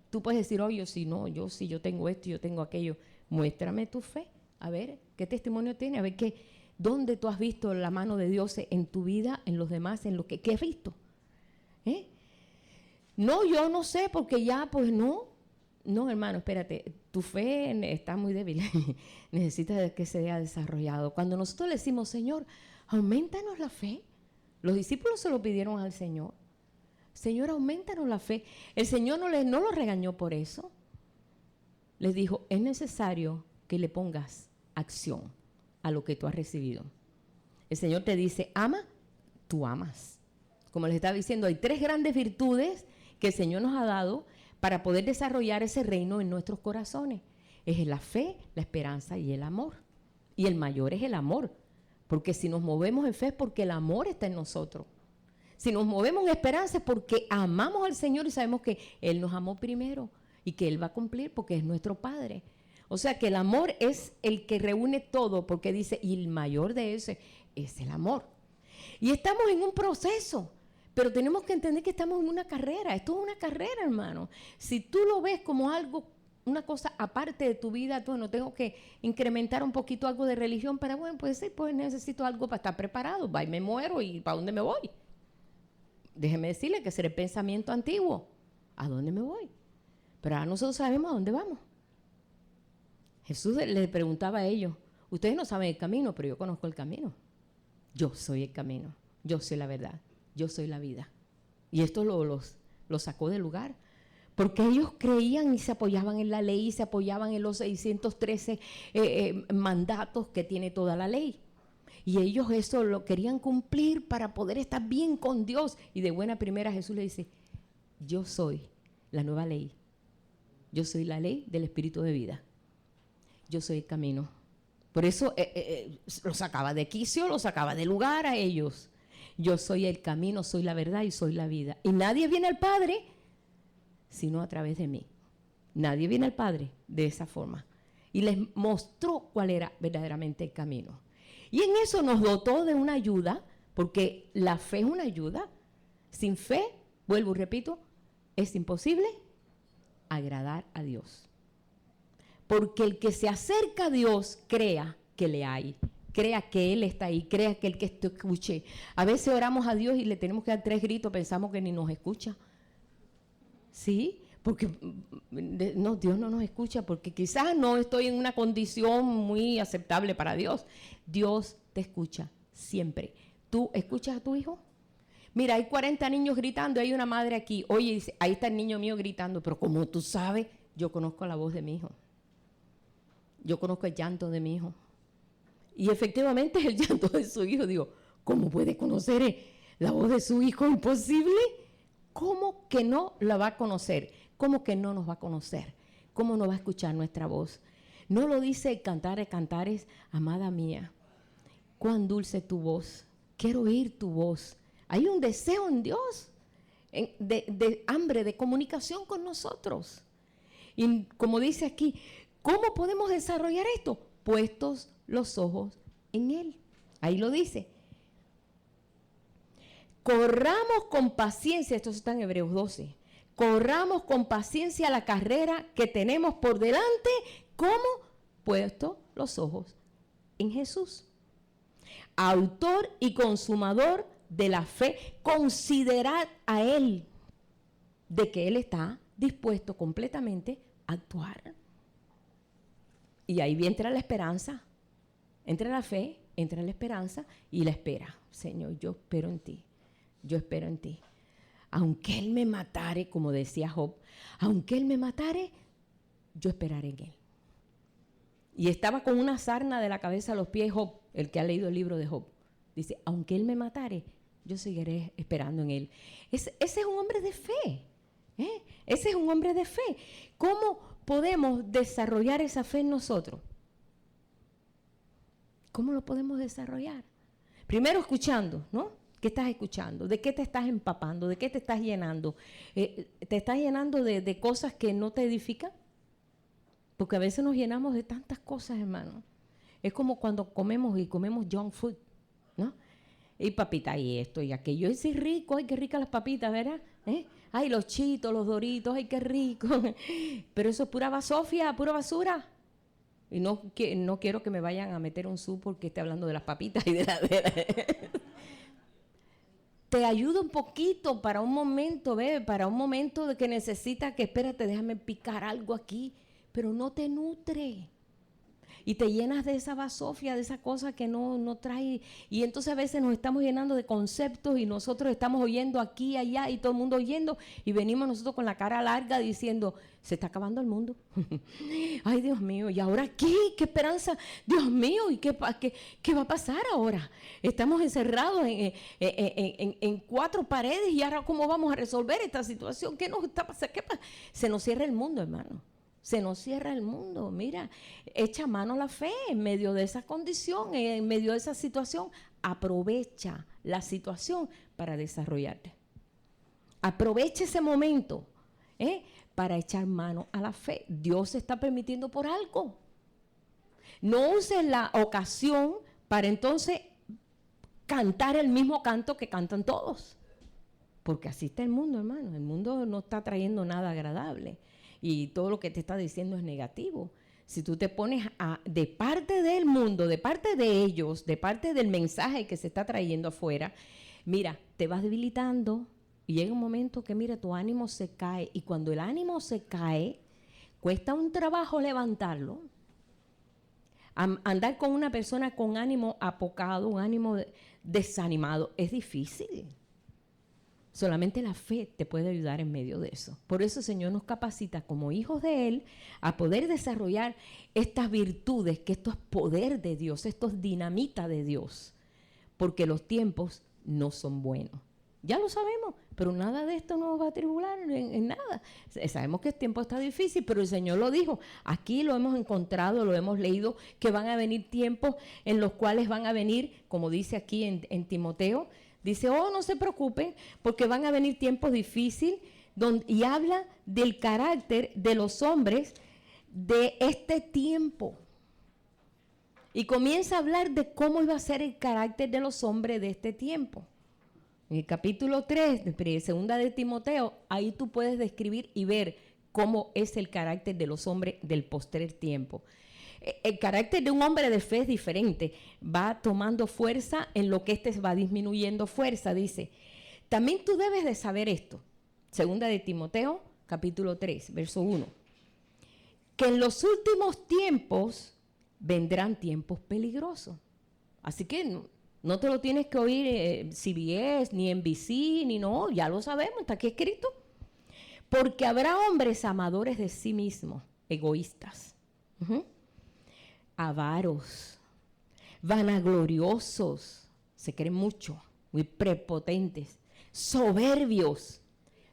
Tú puedes decir, oye, si no, yo sí, yo tengo esto, yo tengo aquello. Muéstrame tu fe, a ver, ¿qué testimonio tiene? A ver, ¿dónde tú has visto la mano de Dios en tu vida, en los demás, en lo que has visto? No, yo no sé, porque ya, pues no. No, hermano, espérate, tu fe está muy débil. Necesitas que se haya desarrollado. Cuando nosotros le decimos, Señor, aumentanos la fe. Los discípulos se lo pidieron al Señor. Señor, aumentanos la fe. El Señor no lo regañó por eso. Les dijo, es necesario que le pongas acción a lo que tú has recibido. El Señor te dice, ama, tú amas. Como les estaba diciendo, hay 3 grandes virtudes que el Señor nos ha dado para poder desarrollar ese reino en nuestros corazones. Es la fe, la esperanza y el amor. Y el mayor es el amor. Porque si nos movemos en fe es porque el amor está en nosotros. Si nos movemos en esperanza es porque amamos al Señor y sabemos que Él nos amó primero y que Él va a cumplir porque es nuestro Padre. O sea que el amor es el que reúne todo, porque dice, y el mayor de ese es el amor. Y estamos en un proceso, pero tenemos que entender que estamos en una carrera. Esto es una carrera, hermano. Si tú lo ves como algo, una cosa aparte de tu vida, tú no tengo que incrementar un poquito algo de religión, pero bueno, pues sí, pues necesito algo para estar preparado. Va y me muero, ¿y para dónde me voy? Déjeme decirle que será el pensamiento antiguo. ¿A dónde me voy? Pero ahora nosotros sabemos a dónde vamos. Jesús le preguntaba a ellos, ustedes no saben el camino, pero yo conozco el camino. Yo soy el camino, yo soy la verdad, yo soy la vida. Y esto lo sacó del lugar. Porque ellos creían y se apoyaban en la ley y se apoyaban en los 613 mandatos que tiene toda la ley. Y ellos eso lo querían cumplir para poder estar bien con Dios. Y de buena primera Jesús le dice, yo soy la nueva ley. Yo soy la ley del Espíritu de vida. Yo soy el camino. Por eso los sacaba de quicio, los sacaba de lugar a ellos. Yo soy el camino, soy la verdad y soy la vida. Y nadie viene al Padre sino a través de mí. Nadie viene al Padre de esa forma. Y les mostró cuál era verdaderamente el camino. Y en eso nos dotó de una ayuda, porque la fe es una ayuda. Sin fe, vuelvo y repito, es imposible agradar a Dios. Porque el que se acerca a Dios crea que le hay, crea que Él está ahí, crea que el que te escuche. A veces oramos a Dios y le tenemos que dar 3 gritos, pensamos que ni nos escucha. ¿Sí? Porque no, Dios no nos escucha, porque quizás no estoy en una condición muy aceptable para Dios. Dios te escucha siempre. ¿Tú escuchas a tu hijo? Mira, hay 40 niños gritando, hay una madre aquí. Oye, dice, ahí está el niño mío gritando, pero como tú sabes, yo conozco la voz de mi hijo. Yo conozco el llanto de mi hijo. Y efectivamente es el llanto de su hijo. Digo, ¿cómo puede conocer la voz de su hijo? ¿Imposible? ¿Cómo que no la va a conocer? ¿Cómo que no nos va a conocer? ¿Cómo no va a escuchar nuestra voz? No lo dice el Cantar de Cantares, amada mía, cuán dulce tu voz, quiero oír tu voz. Hay un deseo en Dios, de hambre, de comunicación con nosotros. Y como dice aquí, ¿cómo podemos desarrollar esto? Puestos los ojos en Él. Ahí lo dice. Corramos con paciencia, esto está en Hebreos 12, corramos con paciencia la carrera que tenemos por delante, ¿cómo? Puesto los ojos en Jesús. Autor y consumador de la fe, considerad a Él, de que Él está dispuesto completamente a actuar. Y ahí entra la esperanza, entra la fe, entra la esperanza y la espera. Señor, yo espero en ti. Yo espero en ti. Aunque Él me matare, como decía Job, aunque Él me matare, yo esperaré en Él. Y estaba con una sarna de la cabeza a los pies Job, el que ha leído el libro de Job. Dice, aunque él me matare, yo seguiré esperando en él. Ese es un hombre de fe. Ese es un hombre de fe. ¿Cómo podemos desarrollar esa fe en nosotros? ¿Cómo lo podemos desarrollar? Primero escuchando, ¿no? ¿Qué estás escuchando? ¿De qué te estás empapando? ¿De qué te estás llenando? ¿Te estás llenando de cosas que no te edifican? Porque a veces nos llenamos de tantas cosas, hermano. Es como cuando comemos junk food, ¿no? Y papita, y esto y aquello. Es rico, ay, qué ricas las papitas, ¿verdad? Ay, los chitos, los doritos, ay, qué rico. Pero eso es pura basofia, pura basura. Y no quiero que me vayan a meter un su porque esté hablando de las papitas y de la... Te ayuda un poquito para un momento, bebé, para un momento de que necesitas que, espérate, déjame picar algo aquí, pero no te nutre. Y te llenas de esa basofia, de esa cosa que no trae. Y entonces a veces nos estamos llenando de conceptos y nosotros estamos oyendo aquí, allá y todo el mundo oyendo. Y venimos nosotros con la cara larga diciendo, se está acabando el mundo. Ay, Dios mío, ¿y ahora qué? ¿Qué esperanza? Dios mío, ¿y qué va a pasar ahora? Estamos encerrados en cuatro paredes y ahora ¿cómo vamos a resolver esta situación? ¿Qué nos está pasando? Se nos cierra el mundo, hermano. Se nos cierra el mundo. Mira, echa mano a la fe en medio de esa condición, en medio de esa situación. Aprovecha la situación para desarrollarte. Aprovecha ese momento para echar mano a la fe. Dios se está permitiendo por algo. No uses la ocasión para entonces cantar el mismo canto que cantan todos. Porque así está el mundo, hermano. El mundo no está trayendo nada agradable. Y todo lo que te está diciendo es negativo. Si tú te pones de parte del mundo, de parte de ellos, de parte del mensaje que se está trayendo afuera, mira, te vas debilitando y llega un momento que, mira, tu ánimo se cae. Y cuando el ánimo se cae, cuesta un trabajo levantarlo. Andar con una persona con ánimo apocado, un ánimo desanimado, es difícil. Solamente la fe te puede ayudar en medio de eso. Por eso el Señor nos capacita como hijos de Él a poder desarrollar estas virtudes, que esto es poder de Dios, esto es dinamita de Dios, porque los tiempos no son buenos. Ya lo sabemos, pero nada de esto nos va a tribular en nada. Sabemos que el tiempo está difícil, pero el Señor lo dijo. Aquí lo hemos encontrado, lo hemos leído, que van a venir tiempos en los cuales van a venir, como dice aquí en Timoteo, dice, no se preocupen, porque van a venir tiempos difíciles, y habla del carácter de los hombres de este tiempo. Y comienza a hablar de cómo iba a ser el carácter de los hombres de este tiempo. En el capítulo 3, de segunda de Timoteo, ahí tú puedes describir y ver cómo es el carácter de los hombres del postrer tiempo. El carácter de un hombre de fe es diferente, va tomando fuerza en lo que va disminuyendo fuerza, dice. También tú debes de saber esto, segunda de Timoteo, capítulo 3, verso 1, que en los últimos tiempos vendrán tiempos peligrosos. Así que no te lo tienes que oír CBS, ni NBC, ni no, ya lo sabemos, está aquí escrito. Porque habrá hombres amadores de sí mismos, egoístas, avaros, vanagloriosos, se creen mucho, muy prepotentes, soberbios,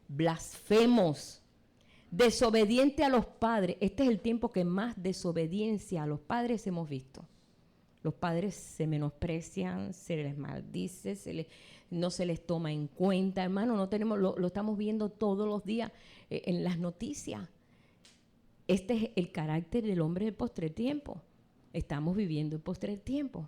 blasfemos, desobedientes a los padres. Este es el tiempo que más desobediencia a los padres hemos visto. Los padres se menosprecian, se les maldice, no se les toma en cuenta. Hermano, lo estamos viendo todos los días en las noticias. Este es el carácter del hombre del postrer tiempo. Estamos viviendo el postrer tiempo.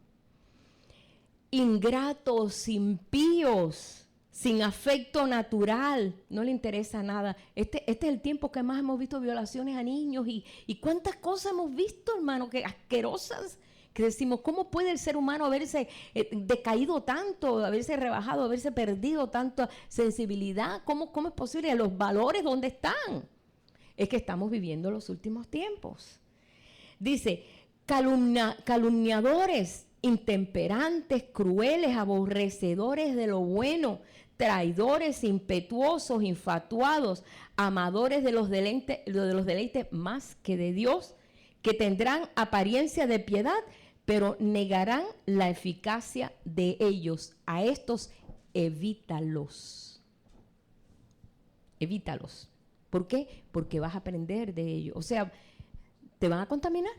Ingratos, impíos, sin afecto natural, no le interesa nada. Este es el tiempo que más hemos visto violaciones a niños y cuántas cosas hemos visto, hermano, que asquerosas, que decimos, ¿cómo puede el ser humano haberse decaído tanto, haberse rebajado, haberse perdido tanta sensibilidad? ¿Cómo es posible? ¿Los valores dónde están? Es que estamos viviendo los últimos tiempos. Dice, calumniadores, intemperantes, crueles, aborrecedores de lo bueno, traidores, impetuosos, infatuados, amadores de los deleites más que de Dios, que tendrán apariencia de piedad, pero negarán la eficacia de ellos. A estos evítalos. Evítalos. ¿Por qué? Porque vas a aprender de ellos. O sea, ¿te van a contaminar?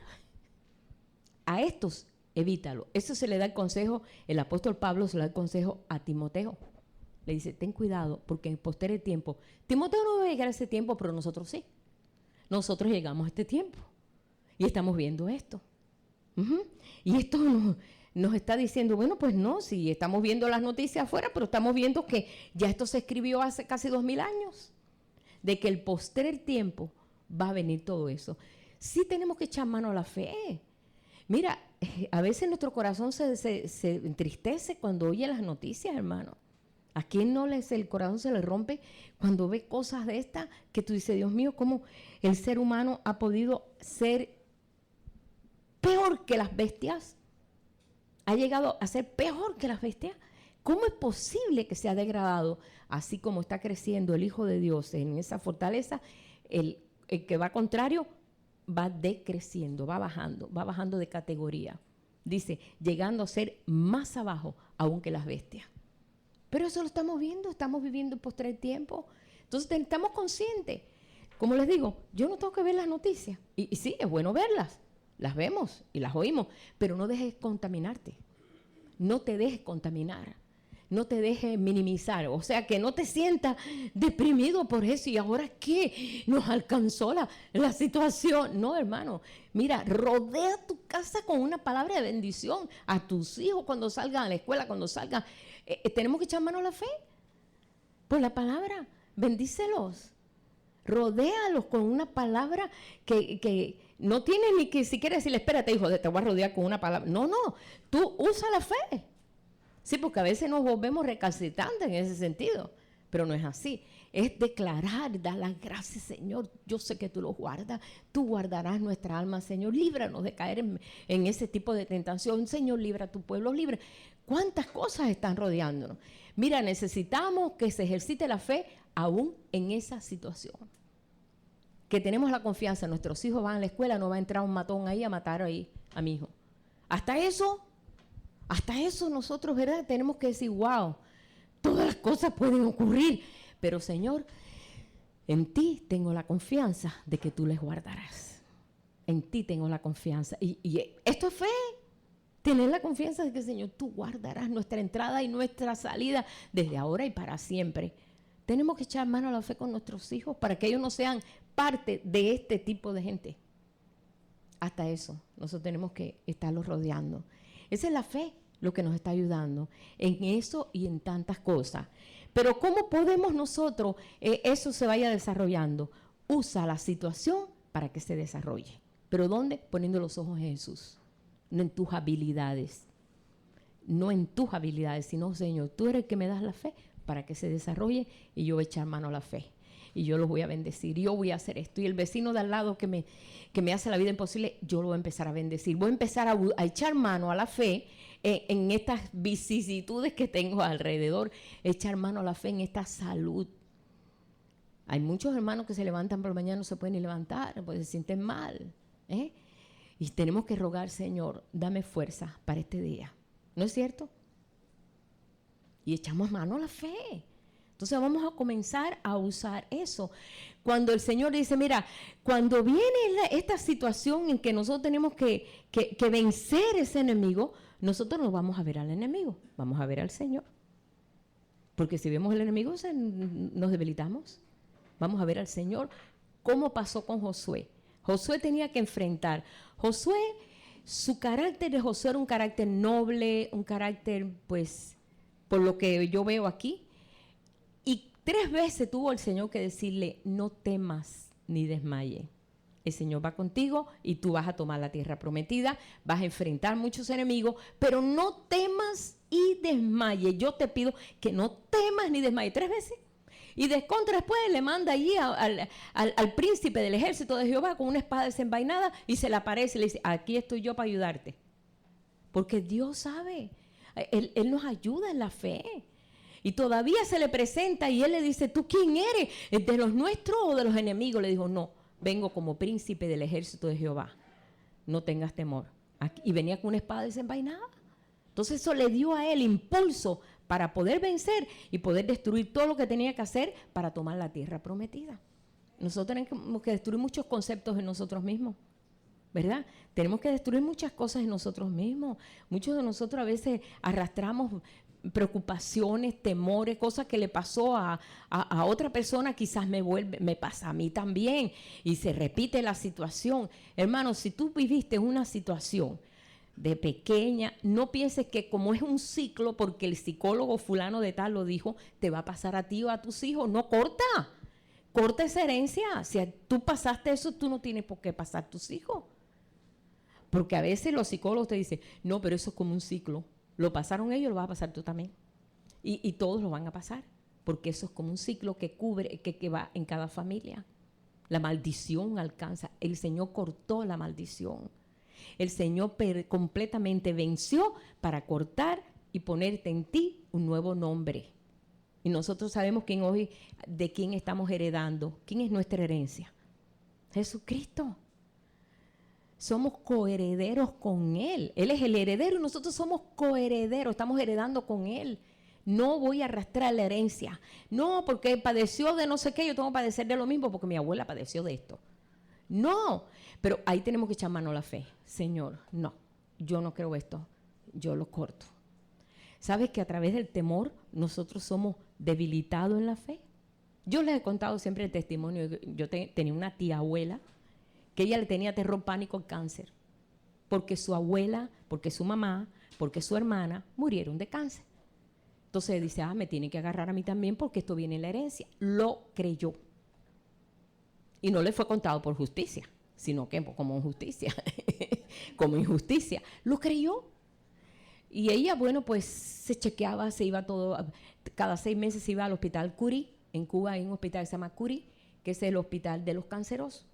A estos evítalo. Eso se le da el consejo, el apóstol Pablo se le da el consejo a Timoteo. Le dice, ten cuidado, porque en posterior tiempo, Timoteo no va a llegar a ese tiempo, pero nosotros sí. Nosotros llegamos a este tiempo y estamos viendo esto. Y esto nos está diciendo, bueno, pues no, si estamos viendo las noticias afuera, pero estamos viendo que ya esto se escribió hace casi 2000 años, de que el posterior tiempo va a venir todo eso. Sí tenemos que echar mano a la fe. Mira, a veces nuestro corazón se entristece cuando oye las noticias, hermano. ¿A quién no el corazón se le rompe cuando ve cosas de estas que tú dices, Dios mío, cómo el ser humano ha podido ser peor que las bestias? Ha llegado a ser peor que las bestias. ¿Cómo es posible que se ha degradado? Así como está creciendo el Hijo de Dios en esa fortaleza, el que va contrario va decreciendo, va bajando de categoría. Dice, llegando a ser más abajo aún que las bestias. Pero eso lo estamos viendo, estamos viviendo en posterior tiempo. Entonces estamos conscientes. Como les digo, yo no tengo que ver las noticias. Y sí, es bueno verlas. Las vemos y las oímos. Pero no dejes contaminarte. No te dejes contaminar. No te dejes minimizar. O sea, que no te sientas deprimido por eso. ¿Y ahora qué? Nos alcanzó la situación. No, hermano. Mira, rodea tu casa con una palabra de bendición. A tus hijos cuando salgan a la escuela, cuando salgan. Tenemos que echar mano a la fe por la palabra. Bendícelos. Rodéalos con una palabra que no tiene ni que siquiera decirle, espérate, hijo, te voy a rodear con una palabra. No, tú usa la fe. Sí, porque a veces nos volvemos recalcitrantes en ese sentido, pero no es así. Es declarar, dar las gracias, Señor. Yo sé que tú los guardas. Tú guardarás nuestra alma, Señor. Líbranos de caer en ese tipo de tentación. Señor, libra a tu pueblo, libra. ¿Cuántas cosas están rodeándonos? Mira, necesitamos que se ejercite la fe aún en esa situación. Que tenemos la confianza, nuestros hijos van a la escuela, no va a entrar un matón ahí a matar ahí a mi hijo. Hasta eso nosotros, ¿verdad? Tenemos que decir, wow, todas las cosas pueden ocurrir, pero Señor, en ti tengo la confianza de que tú les guardarás. En ti tengo la confianza. Y esto es fe. Tener la confianza de que, Señor, tú guardarás nuestra entrada y nuestra salida desde ahora y para siempre. Tenemos que echar mano a la fe con nuestros hijos para que ellos no sean parte de este tipo de gente. Hasta eso, nosotros tenemos que estarlos rodeando. Esa es la fe, lo que nos está ayudando en eso y en tantas cosas. Pero ¿cómo podemos nosotros eso se vaya desarrollando? Usa la situación para que se desarrolle. ¿Pero dónde? Poniendo los ojos en Jesús. No en tus habilidades. No en tus habilidades, sino, Señor, tú eres el que me das la fe para que se desarrolle y yo voy a echar mano a la fe. Y yo los voy a bendecir, yo voy a hacer esto. Y el vecino de al lado que me hace la vida imposible, yo lo voy a empezar a bendecir. Voy a empezar a echar mano a la fe en estas vicisitudes que tengo alrededor. Echar mano a la fe en esta salud. Hay muchos hermanos que se levantan por la mañana, no se pueden ni levantar, porque se sienten mal. Y tenemos que rogar, Señor, dame fuerza para este día. ¿No es cierto? Y echamos mano a la fe. Entonces vamos a comenzar a usar eso. Cuando el Señor dice, mira, cuando viene esta situación en que nosotros tenemos que vencer ese enemigo, nosotros no vamos a ver al enemigo, vamos a ver al Señor. Porque si vemos al enemigo, nos debilitamos. Vamos a ver al Señor. ¿Cómo pasó con Josué? Josué tenía que enfrentar. Josué, su carácter de Josué era un carácter noble, un carácter, pues, por lo que yo veo aquí. Y 3 veces tuvo el Señor que decirle, no temas ni desmayes. El Señor va contigo y tú vas a tomar la tierra prometida, vas a enfrentar muchos enemigos, pero no temas y desmayes. Yo te pido que no temas ni desmayes. 3 veces. Y después le manda allí al príncipe del ejército de Jehová con una espada desenvainada y se le aparece y le dice, aquí estoy yo para ayudarte. Porque Dios sabe, Él nos ayuda en la fe. Y todavía se le presenta y Él le dice, ¿tú quién eres? ¿De los nuestros o de los enemigos? Le dijo, no, vengo como príncipe del ejército de Jehová. no tengas temor. Y venía con una espada desenvainada. Entonces eso le dio a él impulso para poder vencer y poder destruir todo lo que tenía que hacer para tomar la tierra prometida. Nosotros tenemos que destruir muchos conceptos en nosotros mismos, ¿verdad? Tenemos que destruir muchas cosas en nosotros mismos. Muchos de nosotros a veces arrastramos preocupaciones, temores, cosas que le pasó a otra persona, quizás me pasa a mí también, y se repite la situación. Hermano, si tú viviste una situación de pequeña, no pienses que como es un ciclo, porque el psicólogo fulano de tal lo dijo, te va a pasar a ti o a tus hijos. No, corta esa herencia. Si tú pasaste eso, tú no tienes por qué pasar tus hijos. Porque a veces los psicólogos te dicen, no, pero eso es como un ciclo. Lo pasaron ellos, lo vas a pasar tú también. Y todos lo van a pasar, porque eso es como un ciclo que cubre, que va en cada familia. La maldición alcanza. El Señor cortó la maldición. El Señor completamente venció para cortar y ponerte en ti un nuevo nombre. Y nosotros sabemos de quién estamos heredando. ¿Quién es nuestra herencia? Jesucristo. Somos coherederos con Él. Él es el heredero y nosotros somos coherederos. Estamos heredando con Él. No voy a arrastrar la herencia. No, porque padeció de no sé qué, yo tengo que padecer de lo mismo porque mi abuela padeció de esto. No, pero ahí tenemos que echar mano a la fe. Señor, no, yo no creo esto, yo lo corto. ¿Sabes que a través del temor nosotros somos debilitados en la fe? Yo les he contado siempre el testimonio. Yo tenía una tía abuela que ella le tenía terror, pánico al cáncer, porque su abuela, porque su mamá, porque su hermana murieron de cáncer. Entonces dice, me tiene que agarrar a mí también porque esto viene en la herencia. Lo creyó. Y no le fue contado por justicia, sino que como injusticia. Como injusticia. Lo creyó. Y ella, bueno, pues se chequeaba, se iba todo, cada 6 meses se iba al hospital Curie. En Cuba hay un hospital que se llama Curie, que es el hospital de los cancerosos.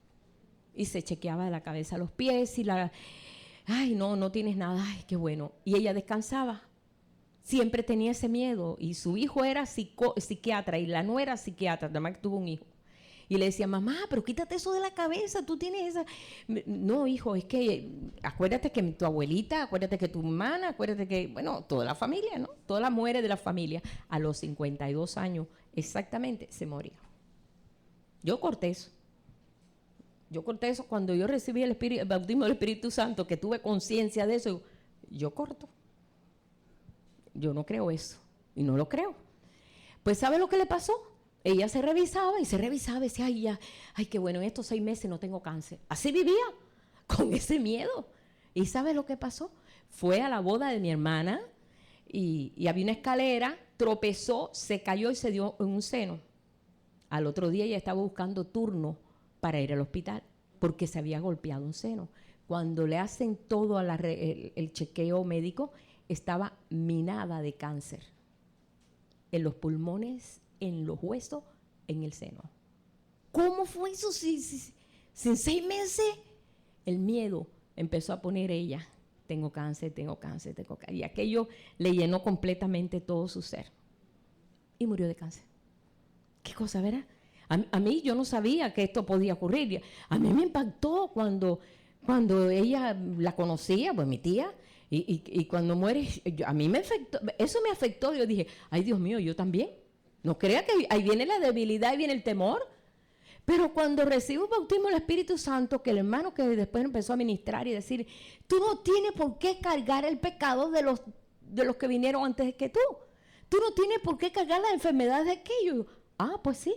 Y se chequeaba de la cabeza a los pies y ay, no tienes nada, ay, qué bueno. Y ella descansaba. Siempre tenía ese miedo. Y su hijo era psiquiatra y la nuera psiquiatra, además que tuvo un hijo. Y le decía, mamá, pero quítate eso de la cabeza, tú tienes esa... No, hijo, es que acuérdate que tu abuelita, acuérdate que tu hermana, acuérdate que, bueno, toda la familia, ¿no? Todas las mujeres de la familia, a los 52 años exactamente, se moría. Yo corté eso. Cuando yo recibí el bautismo del Espíritu Santo, que tuve conciencia de eso, yo corto. Yo no creo eso, y no lo creo. Pues, ¿sabe lo que le pasó? Ella se revisaba y decía, ay, qué bueno, en estos 6 meses no tengo cáncer. Así vivía, con ese miedo. ¿Y sabe lo que pasó? Fue a la boda de mi hermana y había una escalera, tropezó, se cayó y se dio en un seno. Al otro día ella estaba buscando turno para ir al hospital porque se había golpeado un seno. Cuando le hacen todo el chequeo médico, estaba minada de cáncer en los pulmones, en los huesos, en el seno. ¿Cómo fue eso? Si en 6 meses el miedo empezó a poner ella, tengo cáncer. Y aquello le llenó completamente todo su ser. Y murió de cáncer. ¿Qué cosa, verdad? A mí yo no sabía que esto podía ocurrir. A mí me impactó cuando ella la conocía, pues mi tía, y cuando muere, a mí me afectó, eso me afectó. Yo dije, ay Dios mío, yo también. No crea que ahí viene la debilidad, ahí viene el temor. Pero cuando recibo el bautismo del Espíritu Santo, que el hermano que después empezó a ministrar y decir, tú no tienes por qué cargar el pecado de los que vinieron antes que tú. Tú no tienes por qué cargar las enfermedades de aquellos. Pues sí.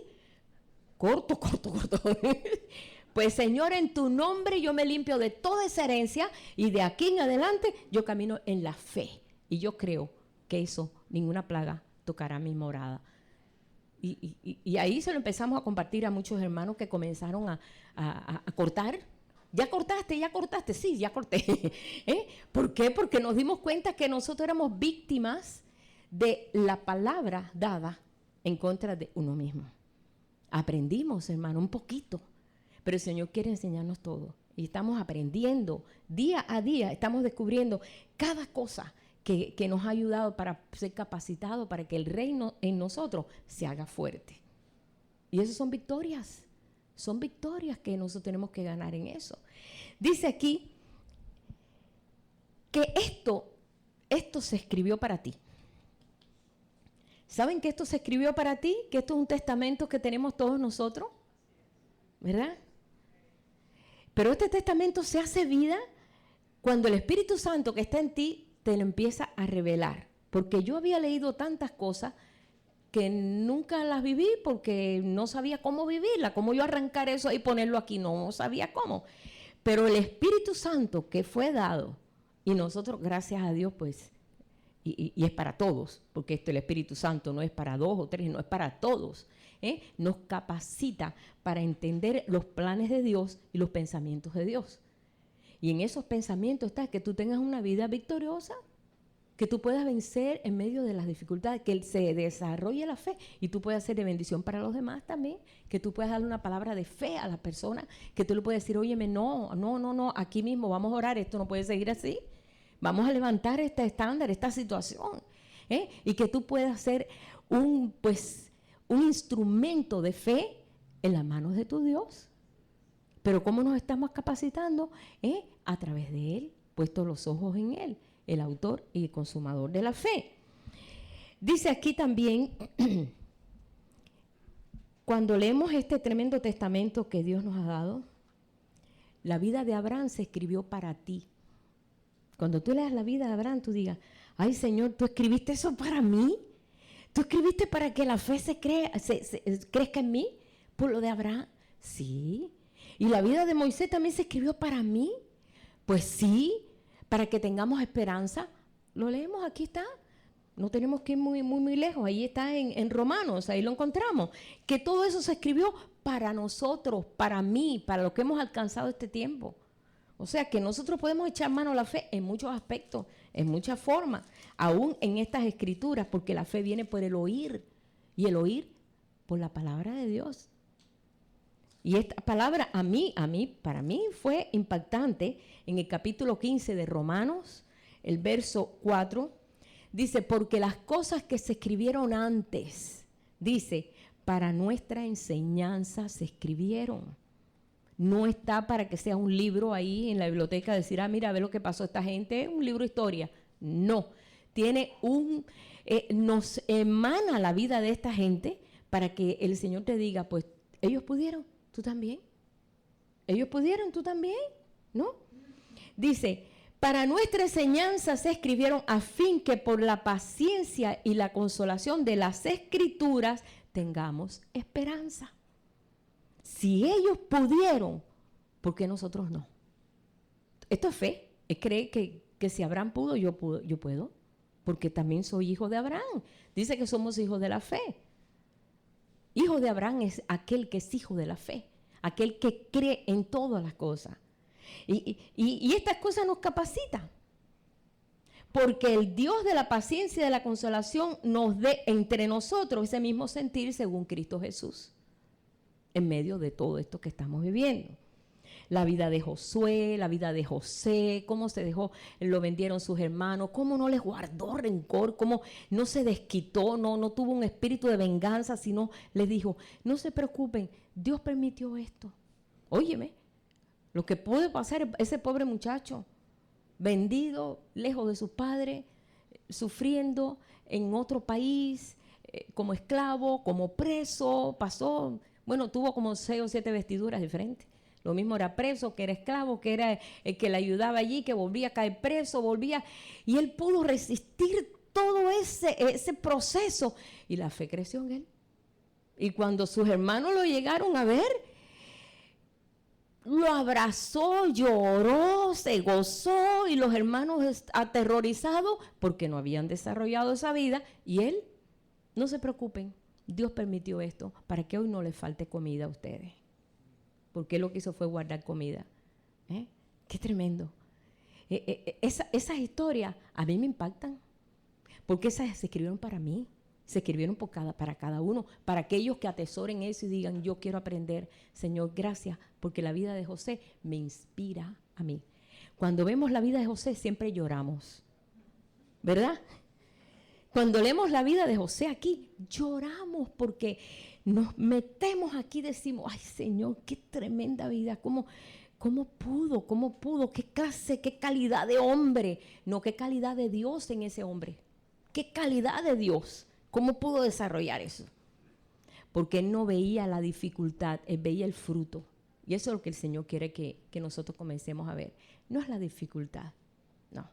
Corto. Pues Señor, en tu nombre yo me limpio de toda esa herencia y de aquí en adelante yo camino en la fe. Y yo creo que eso, ninguna plaga tocará mi morada. Y ahí se lo empezamos a compartir a muchos hermanos que comenzaron a cortar. ¿Ya cortaste? Sí, ya corté. ¿Por qué? Porque nos dimos cuenta que nosotros éramos víctimas de la palabra dada en contra de uno mismo. Aprendimos, hermano, un poquito, pero el Señor quiere enseñarnos todo. Y estamos aprendiendo día a día, estamos descubriendo cada cosa que nos ha ayudado para ser capacitados, para que el reino en nosotros se haga fuerte. Y esas son victorias que nosotros tenemos que ganar en eso. Dice aquí que esto se escribió para ti. ¿Saben que esto se escribió para ti? Que esto es un testamento que tenemos todos nosotros, ¿verdad? Pero este testamento se hace vida cuando el Espíritu Santo que está en ti te lo empieza a revelar. Porque yo había leído tantas cosas que nunca las viví porque no sabía cómo vivirla, cómo yo arrancar eso y ponerlo aquí, no sabía cómo. Pero el Espíritu Santo que fue dado, y nosotros, gracias a Dios, pues, y es para todos, porque el Espíritu Santo no es para 2 o 3, no es para todos, nos capacita para entender los planes de Dios y los pensamientos de Dios. Y en esos pensamientos está que tú tengas una vida victoriosa, que tú puedas vencer en medio de las dificultades, que se desarrolle la fe y tú puedas ser de bendición para los demás también, que tú puedas darle una palabra de fe a la persona, que tú le puedas decir, óyeme, no, aquí mismo vamos a orar, esto no puede seguir así, vamos a levantar este estándar, esta situación, y que tú puedas ser un instrumento de fe en las manos de tu Dios. Pero ¿cómo nos estamos capacitando? A través de Él, puestos los ojos en Él, el autor y el consumador de la fe. Dice aquí también, cuando leemos este tremendo testamento que Dios nos ha dado, la vida de Abraham se escribió para ti. Cuando tú leas la vida de Abraham, tú digas, ay Señor, ¿tú escribiste eso para mí? ¿Tú escribiste para que la fe crezca en mí? Por lo de Abraham, sí. ¿Y la vida de Moisés también se escribió para mí? Pues sí, para que tengamos esperanza. Lo leemos, aquí está. No tenemos que ir muy lejos. Ahí está en Romanos, ahí lo encontramos. Que todo eso se escribió para nosotros, para mí, para los que hemos alcanzado este tiempo. O sea que nosotros podemos echar mano a la fe en muchos aspectos, en muchas formas, aún en estas escrituras, porque la fe viene por el oír, y el oír por la palabra de Dios. Y esta palabra para mí fue impactante en el capítulo 15 de Romanos, el verso 4, dice, porque las cosas que se escribieron antes, dice, para nuestra enseñanza se escribieron. No está para que sea un libro ahí en la biblioteca, decir, mira, a ver lo que pasó a esta gente, un libro de historia. No, tiene nos emana la vida de esta gente para que el Señor te diga, pues, ellos pudieron. ¿Tú también? Ellos pudieron, tú también, ¿no? Dice, para nuestra enseñanza se escribieron a fin que por la paciencia y la consolación de las Escrituras tengamos esperanza. Si ellos pudieron, ¿por qué nosotros no? Esto es fe. Es creer que si Abraham pudo, yo puedo. Porque también soy hijo de Abraham. Dice que somos hijos de la fe. Hijo de Abraham es aquel que es hijo de la fe, aquel que cree en todas las cosas. Y estas cosas nos capacitan, porque el Dios de la paciencia y de la consolación nos dé entre nosotros ese mismo sentir según Cristo Jesús, en medio de todo esto que estamos viviendo. La vida de Josué, la vida de José, cómo se dejó, lo vendieron sus hermanos, cómo no les guardó rencor, cómo no se desquitó, no tuvo un espíritu de venganza, sino les dijo, no se preocupen, Dios permitió esto. Óyeme, lo que puede pasar ese pobre muchacho, vendido, lejos de sus padres, sufriendo en otro país, como esclavo, como preso, pasó, tuvo como 6 o 7 vestiduras diferentes. Lo mismo era preso, que era esclavo, que era el que le ayudaba allí, que volvía a caer preso, volvía. Y él pudo resistir todo ese proceso. Y la fe creció en él. Y cuando sus hermanos lo llegaron a ver, lo abrazó, lloró, se gozó. Y los hermanos aterrorizados porque no habían desarrollado esa vida. Y él, no se preocupen, Dios permitió esto para que hoy no les falte comida a ustedes. Porque lo que hizo fue guardar comida. Qué tremendo. Esas historias a mí me impactan. Porque esas se escribieron para mí. Se escribieron para cada uno. Para aquellos que atesoren eso y digan, yo quiero aprender. Señor, gracias. Porque la vida de José me inspira a mí. Cuando vemos la vida de José siempre lloramos. ¿Verdad? Cuando leemos la vida de José aquí, lloramos porque nos metemos aquí y decimos, ay Señor, qué tremenda vida, ¿cómo pudo? ¿Cómo pudo? ¿Qué clase, qué calidad de hombre? No, qué calidad de Dios en ese hombre. ¿Qué calidad de Dios? ¿Cómo pudo desarrollar eso? Porque él no veía la dificultad, él veía el fruto. Y eso es lo que el Señor quiere que nosotros comencemos a ver. No es la dificultad, no.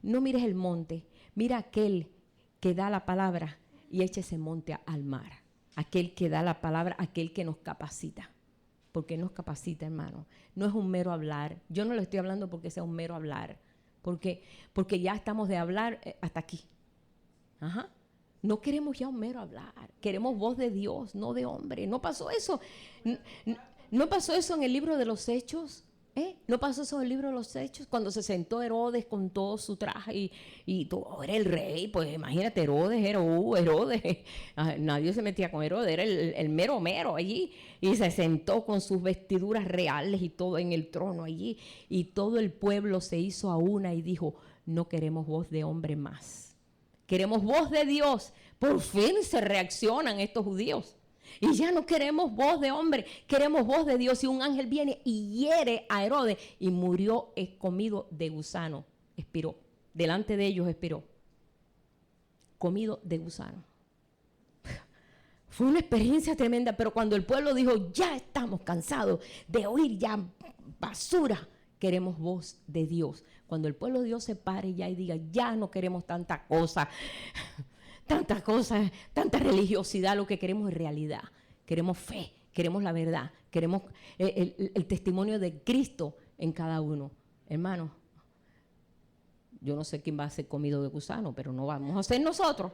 No mires el monte, mira aquel que da la palabra y echa ese monte al mar. Aquel que da la palabra, aquel que nos capacita. Porque nos capacita, hermano. No es un mero hablar. Yo no le estoy hablando porque sea un mero hablar. Porque ya estamos de hablar hasta aquí. Ajá. No queremos ya un mero hablar. Queremos voz de Dios, no de hombre. ¿No pasó eso? ¿No pasó eso en el libro de los Hechos? ¿No pasó eso en el libro de los Hechos? Cuando se sentó Herodes con todo su traje y todo, era el rey, pues imagínate, Herodes, nadie se metía con Herodes, era el mero allí, y se sentó con sus vestiduras reales y todo en el trono allí, y todo el pueblo se hizo a una y dijo, no queremos voz de hombre más, queremos voz de Dios. Por fin se reaccionan estos judíos. Y ya no queremos voz de hombre, queremos voz de Dios. Y un ángel viene y hiere a Herodes y murió comido de gusano. Expiró. Delante de ellos expiró. Comido de gusano. Fue una experiencia tremenda, pero cuando el pueblo dijo, ya estamos cansados de oír ya basura, queremos voz de Dios. Cuando el pueblo de Dios se pare ya y diga, ya no queremos tanta cosa, tanta religiosidad, lo que queremos es realidad, queremos fe, queremos la verdad, queremos el testimonio de Cristo en cada uno. Hermano, yo no sé quién va a ser comido de gusano, pero no vamos a ser nosotros.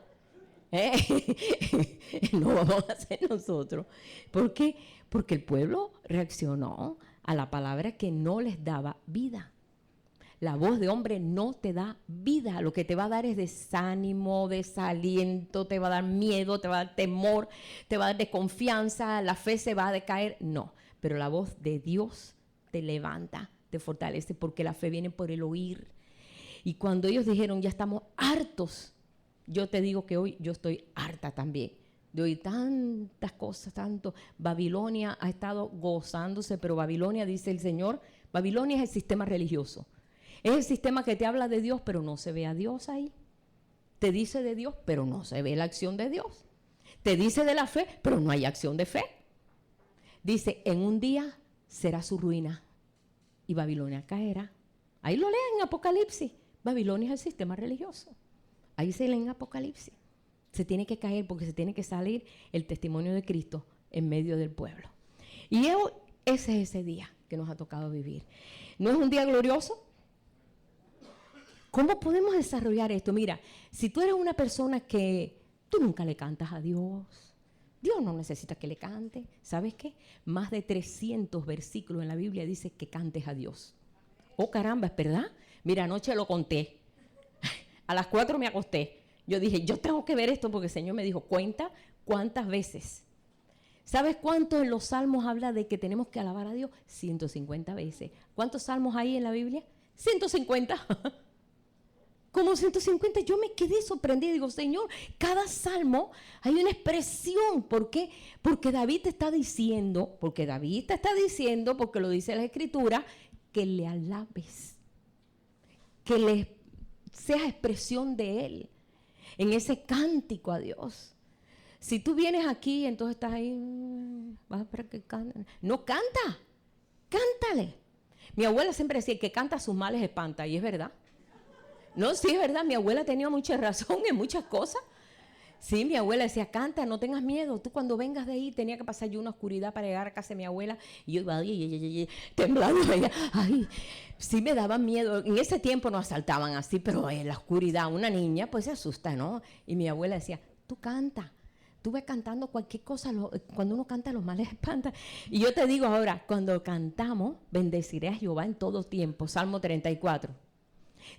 No vamos a ser nosotros. ¿Por qué? Porque el pueblo reaccionó a la palabra que no les daba vida. La voz de hombre no te da vida, lo que te va a dar es desánimo, desaliento, te va a dar miedo, te va a dar temor, te va a dar desconfianza, la fe se va a decaer. No, pero la voz de Dios te levanta, te fortalece, porque la fe viene por el oír. Y cuando ellos dijeron, ya estamos hartos, yo te digo que hoy yo estoy harta también de oír tantas cosas, tanto. Babilonia ha estado gozándose, pero Babilonia, dice el Señor, Babilonia es el sistema religioso. Es el sistema que te habla de Dios, pero no se ve a Dios ahí. Te dice de Dios, pero no se ve la acción de Dios. Te dice de la fe, pero no hay acción de fe. Dice, en un día será su ruina y Babilonia caerá. Ahí lo leen en Apocalipsis. Babilonia es el sistema religioso. Ahí se lee en Apocalipsis. Se tiene que caer porque se tiene que salir el testimonio de Cristo en medio del pueblo. Y ese es ese día que nos ha tocado vivir. ¿No es un día glorioso? ¿Cómo podemos desarrollar esto? Mira, si tú eres una persona que tú nunca le cantas a Dios, Dios no necesita que le cante. ¿Sabes qué? Más de 300 versículos en la Biblia dice que cantes a Dios. Oh, caramba, ¿es verdad? Mira, anoche lo conté. A las 4 me acosté. Yo dije, yo tengo que ver esto porque el Señor me dijo, cuenta cuántas veces. ¿Sabes cuánto en los salmos habla de que tenemos que alabar a Dios? 150 veces. ¿Cuántos salmos hay en la Biblia? 150. Como 150, yo me quedé sorprendida. Digo, Señor, cada salmo hay una expresión. ¿Por qué? Porque David te está diciendo, porque lo dice la Escritura, que le alabes, que le seas expresión de Él, en ese cántico a Dios. Si tú vienes aquí, entonces estás ahí, vas a esperar que cante. No, canta, cántale. Mi abuela siempre decía que canta sus males espanta, y es verdad. No, sí, es verdad, mi abuela tenía mucha razón en muchas cosas. Sí, mi abuela decía, canta, no tengas miedo. Tú cuando vengas de ahí, tenía que pasar yo una oscuridad para llegar a casa de mi abuela. Y yo iba temblando. Ay, sí me daba miedo. En ese tiempo no asaltaban así, pero en la oscuridad una niña pues se asusta, ¿no? Y mi abuela decía, tú canta. Tú ves cantando cualquier cosa, cuando uno canta los males espantan. Y yo te digo ahora, cuando cantamos, bendeciré a Jehová en todo tiempo. Salmo 34.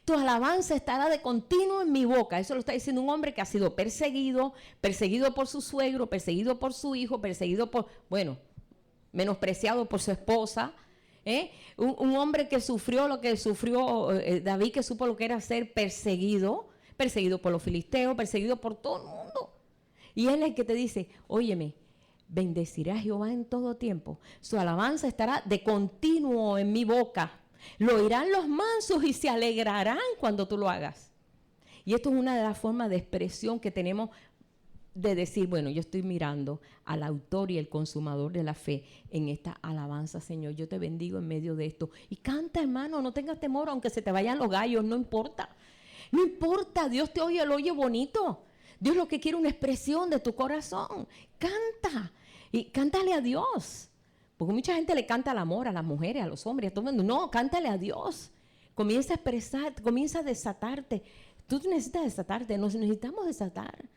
Tu alabanza estará de continuo en mi boca. Eso lo está diciendo un hombre que ha sido perseguido por su suegro, perseguido por su hijo, menospreciado por su esposa. Un hombre que sufrió lo que sufrió David, que supo lo que era ser perseguido por los filisteos, perseguido por todo el mundo. Y él es el que te dice, óyeme, Bendeciré a Jehová en todo tiempo. Su alabanza estará de continuo en mi boca. Lo oirán los mansos y se alegrarán cuando tú lo hagas. Y esto es una de las formas de expresión que tenemos de decir, bueno, yo estoy mirando al autor y el consumador de la fe en esta alabanza, Señor. Yo te bendigo en medio de esto. Y canta, hermano, no tengas temor, aunque se te vayan los gallos, no importa. No importa, Dios te oye, lo oye bonito. Dios lo que quiere es una expresión de tu corazón. Canta y cántale a Dios. Porque mucha gente le canta al amor, a las mujeres, a los hombres, a todo el mundo. No, cántale a Dios. Comienza a expresar, comienza a desatarte. Tú necesitas desatarte, nos necesitamos desatar.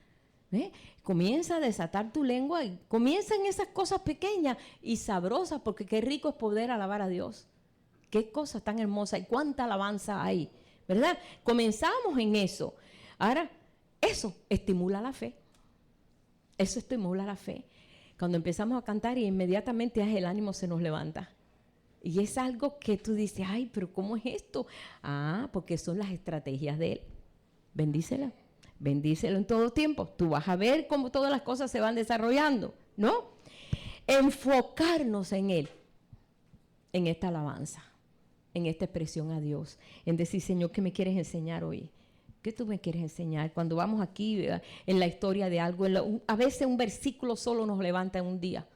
Comienza a desatar tu lengua y comienza en esas cosas pequeñas y sabrosas, porque qué rico es poder alabar a Dios. Qué cosa tan hermosa y cuánta alabanza hay, ¿verdad? Comenzamos en eso. Ahora, eso estimula la fe. Eso estimula la fe. Cuando empezamos a cantar y inmediatamente el ánimo se nos levanta. Y es algo que tú dices, ay, pero ¿cómo es esto? Ah, porque son las estrategias de Él. Bendícela. Bendícelo en todo tiempo. Tú vas a ver cómo todas las cosas se van desarrollando, ¿no? Enfocarnos en Él, en esta alabanza, en esta expresión a Dios, en decir, Señor, ¿qué me quieres enseñar hoy? ¿Qué tú me quieres enseñar? Cuando vamos aquí en la historia de algo, a veces un versículo solo nos levanta en un día.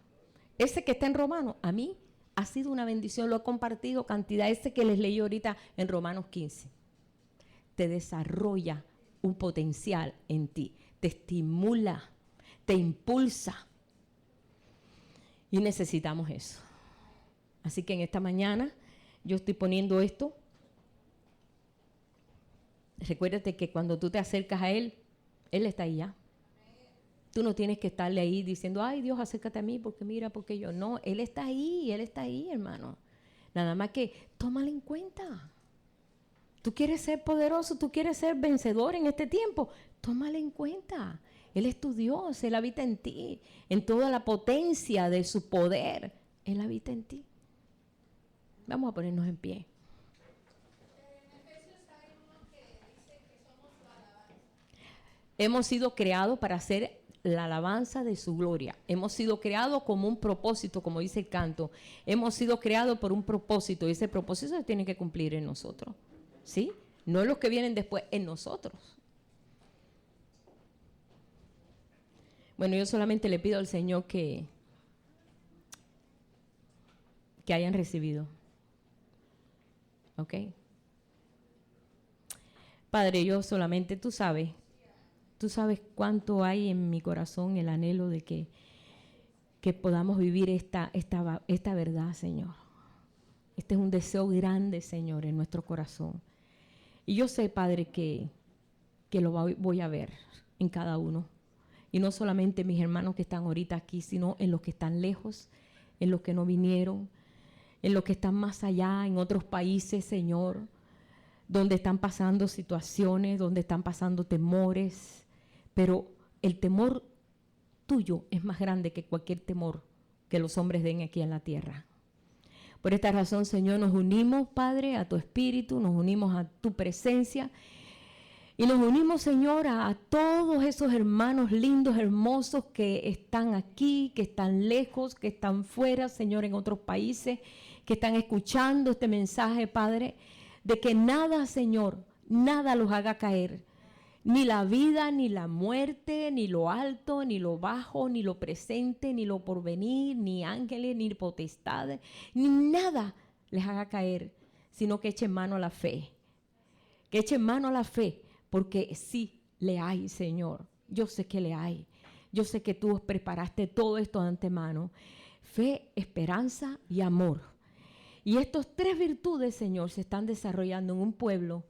Ese que está en Romanos, a mí ha sido una bendición, lo he compartido cantidad, ese que les leí ahorita en Romanos 15. Te desarrolla un potencial en ti, te estimula, te impulsa. Y necesitamos eso. Así que en esta mañana yo estoy poniendo esto. Recuérdate que cuando tú te acercas a Él, Él está ahí ya. Tú no tienes que estarle ahí diciendo, ay Dios, acércate a mí porque mira, porque yo. No, Él está ahí, hermano. Nada más que tómalo en cuenta. Tú quieres ser poderoso, tú quieres ser vencedor en este tiempo, tómalo en cuenta. Él es tu Dios, Él habita en ti, en toda la potencia de su poder. Él habita en ti. Vamos a ponernos en pie. Hemos sido creados para hacer la alabanza de su gloria. Hemos sido creados como un propósito, como dice el canto. Hemos sido creados por un propósito y ese propósito se tiene que cumplir en nosotros. ¿Sí? No en los que vienen después, en nosotros. Bueno, yo solamente le pido al Señor que hayan recibido. ¿Ok? Padre, yo solamente, tú sabes cuánto hay en mi corazón el anhelo de que podamos vivir esta verdad, Señor. Este es un deseo grande, Señor, en nuestro corazón. Y yo sé, Padre, que lo voy a ver en cada uno. Y no solamente mis hermanos que están ahorita aquí, sino en los que están lejos, en los que no vinieron, en los que están más allá, en otros países, Señor, donde están pasando situaciones, donde están pasando temores. Pero el temor tuyo es más grande que cualquier temor que los hombres den aquí en la tierra. Por esta razón, Señor, nos unimos, Padre, a tu Espíritu, nos unimos a tu presencia y nos unimos, Señor, a todos esos hermanos lindos, hermosos que están aquí, que están lejos, que están fuera, Señor, en otros países, que están escuchando este mensaje, Padre, de que nada, Señor, nada los haga caer. Ni la vida, ni la muerte, ni lo alto, ni lo bajo, ni lo presente, ni lo porvenir, ni ángeles, ni potestades, ni nada les haga caer, sino que echen mano a la fe. Que echen mano a la fe, porque sí le hay, Señor. Yo sé que le hay. Yo sé que tú preparaste todo esto de antemano. Fe, esperanza y amor. Y estas tres virtudes, Señor, se están desarrollando en un pueblo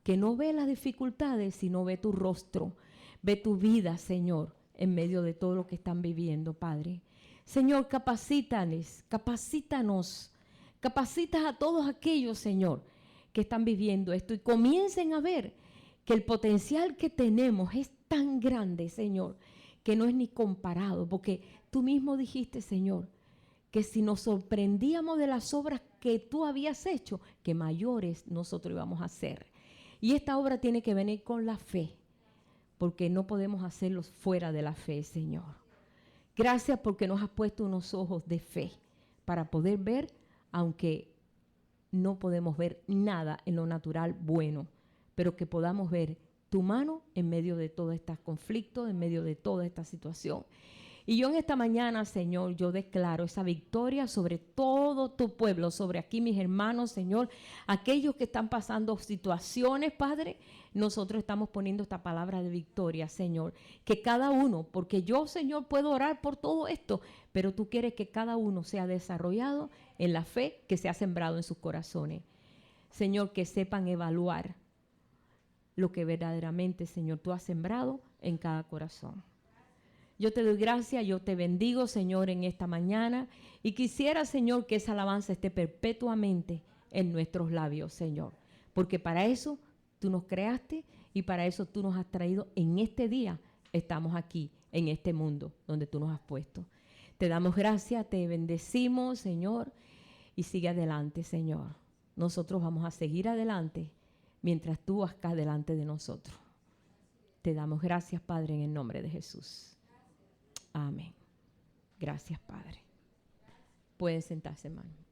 que no ve las dificultades, sino ve tu rostro, ve tu vida, Señor, en medio de todo lo que están viviendo, Padre. Señor, capacítanos, capacitas a todos aquellos, Señor, que están viviendo esto y comiencen a ver que el potencial que tenemos es tan grande, Señor, que no es ni comparado, porque tú mismo dijiste, Señor, que si nos sorprendíamos de las obras que tú habías hecho, que mayores nosotros íbamos a hacer. Y esta obra tiene que venir con la fe, porque no podemos hacerlo fuera de la fe, Señor. Gracias porque nos has puesto unos ojos de fe para poder ver, aunque no podemos ver nada en lo natural bueno, pero que podamos ver tu mano en medio de todo este conflicto, en medio de toda esta situación. Y yo en esta mañana, Señor, yo declaro esa victoria sobre todo tu pueblo, sobre aquí mis hermanos, Señor, aquellos que están pasando situaciones, Padre, nosotros estamos poniendo esta palabra de victoria, Señor, que cada uno, porque yo, Señor, puedo orar por todo esto, pero tú quieres que cada uno sea desarrollado en la fe que se ha sembrado en sus corazones. Señor, que sepan evaluar lo que verdaderamente, Señor, tú has sembrado en cada corazón. Yo te doy gracias, yo te bendigo, Señor, en esta mañana. Y quisiera, Señor, que esa alabanza esté perpetuamente en nuestros labios, Señor. Porque para eso tú nos creaste y para eso tú nos has traído en este día. Estamos aquí, en este mundo donde tú nos has puesto. Te damos gracias, te bendecimos, Señor. Y sigue adelante, Señor. Nosotros vamos a seguir adelante mientras tú vas acá delante de nosotros. Te damos gracias, Padre, en el nombre de Jesús. Amén. Gracias, Padre. Pueden sentarse, hermano.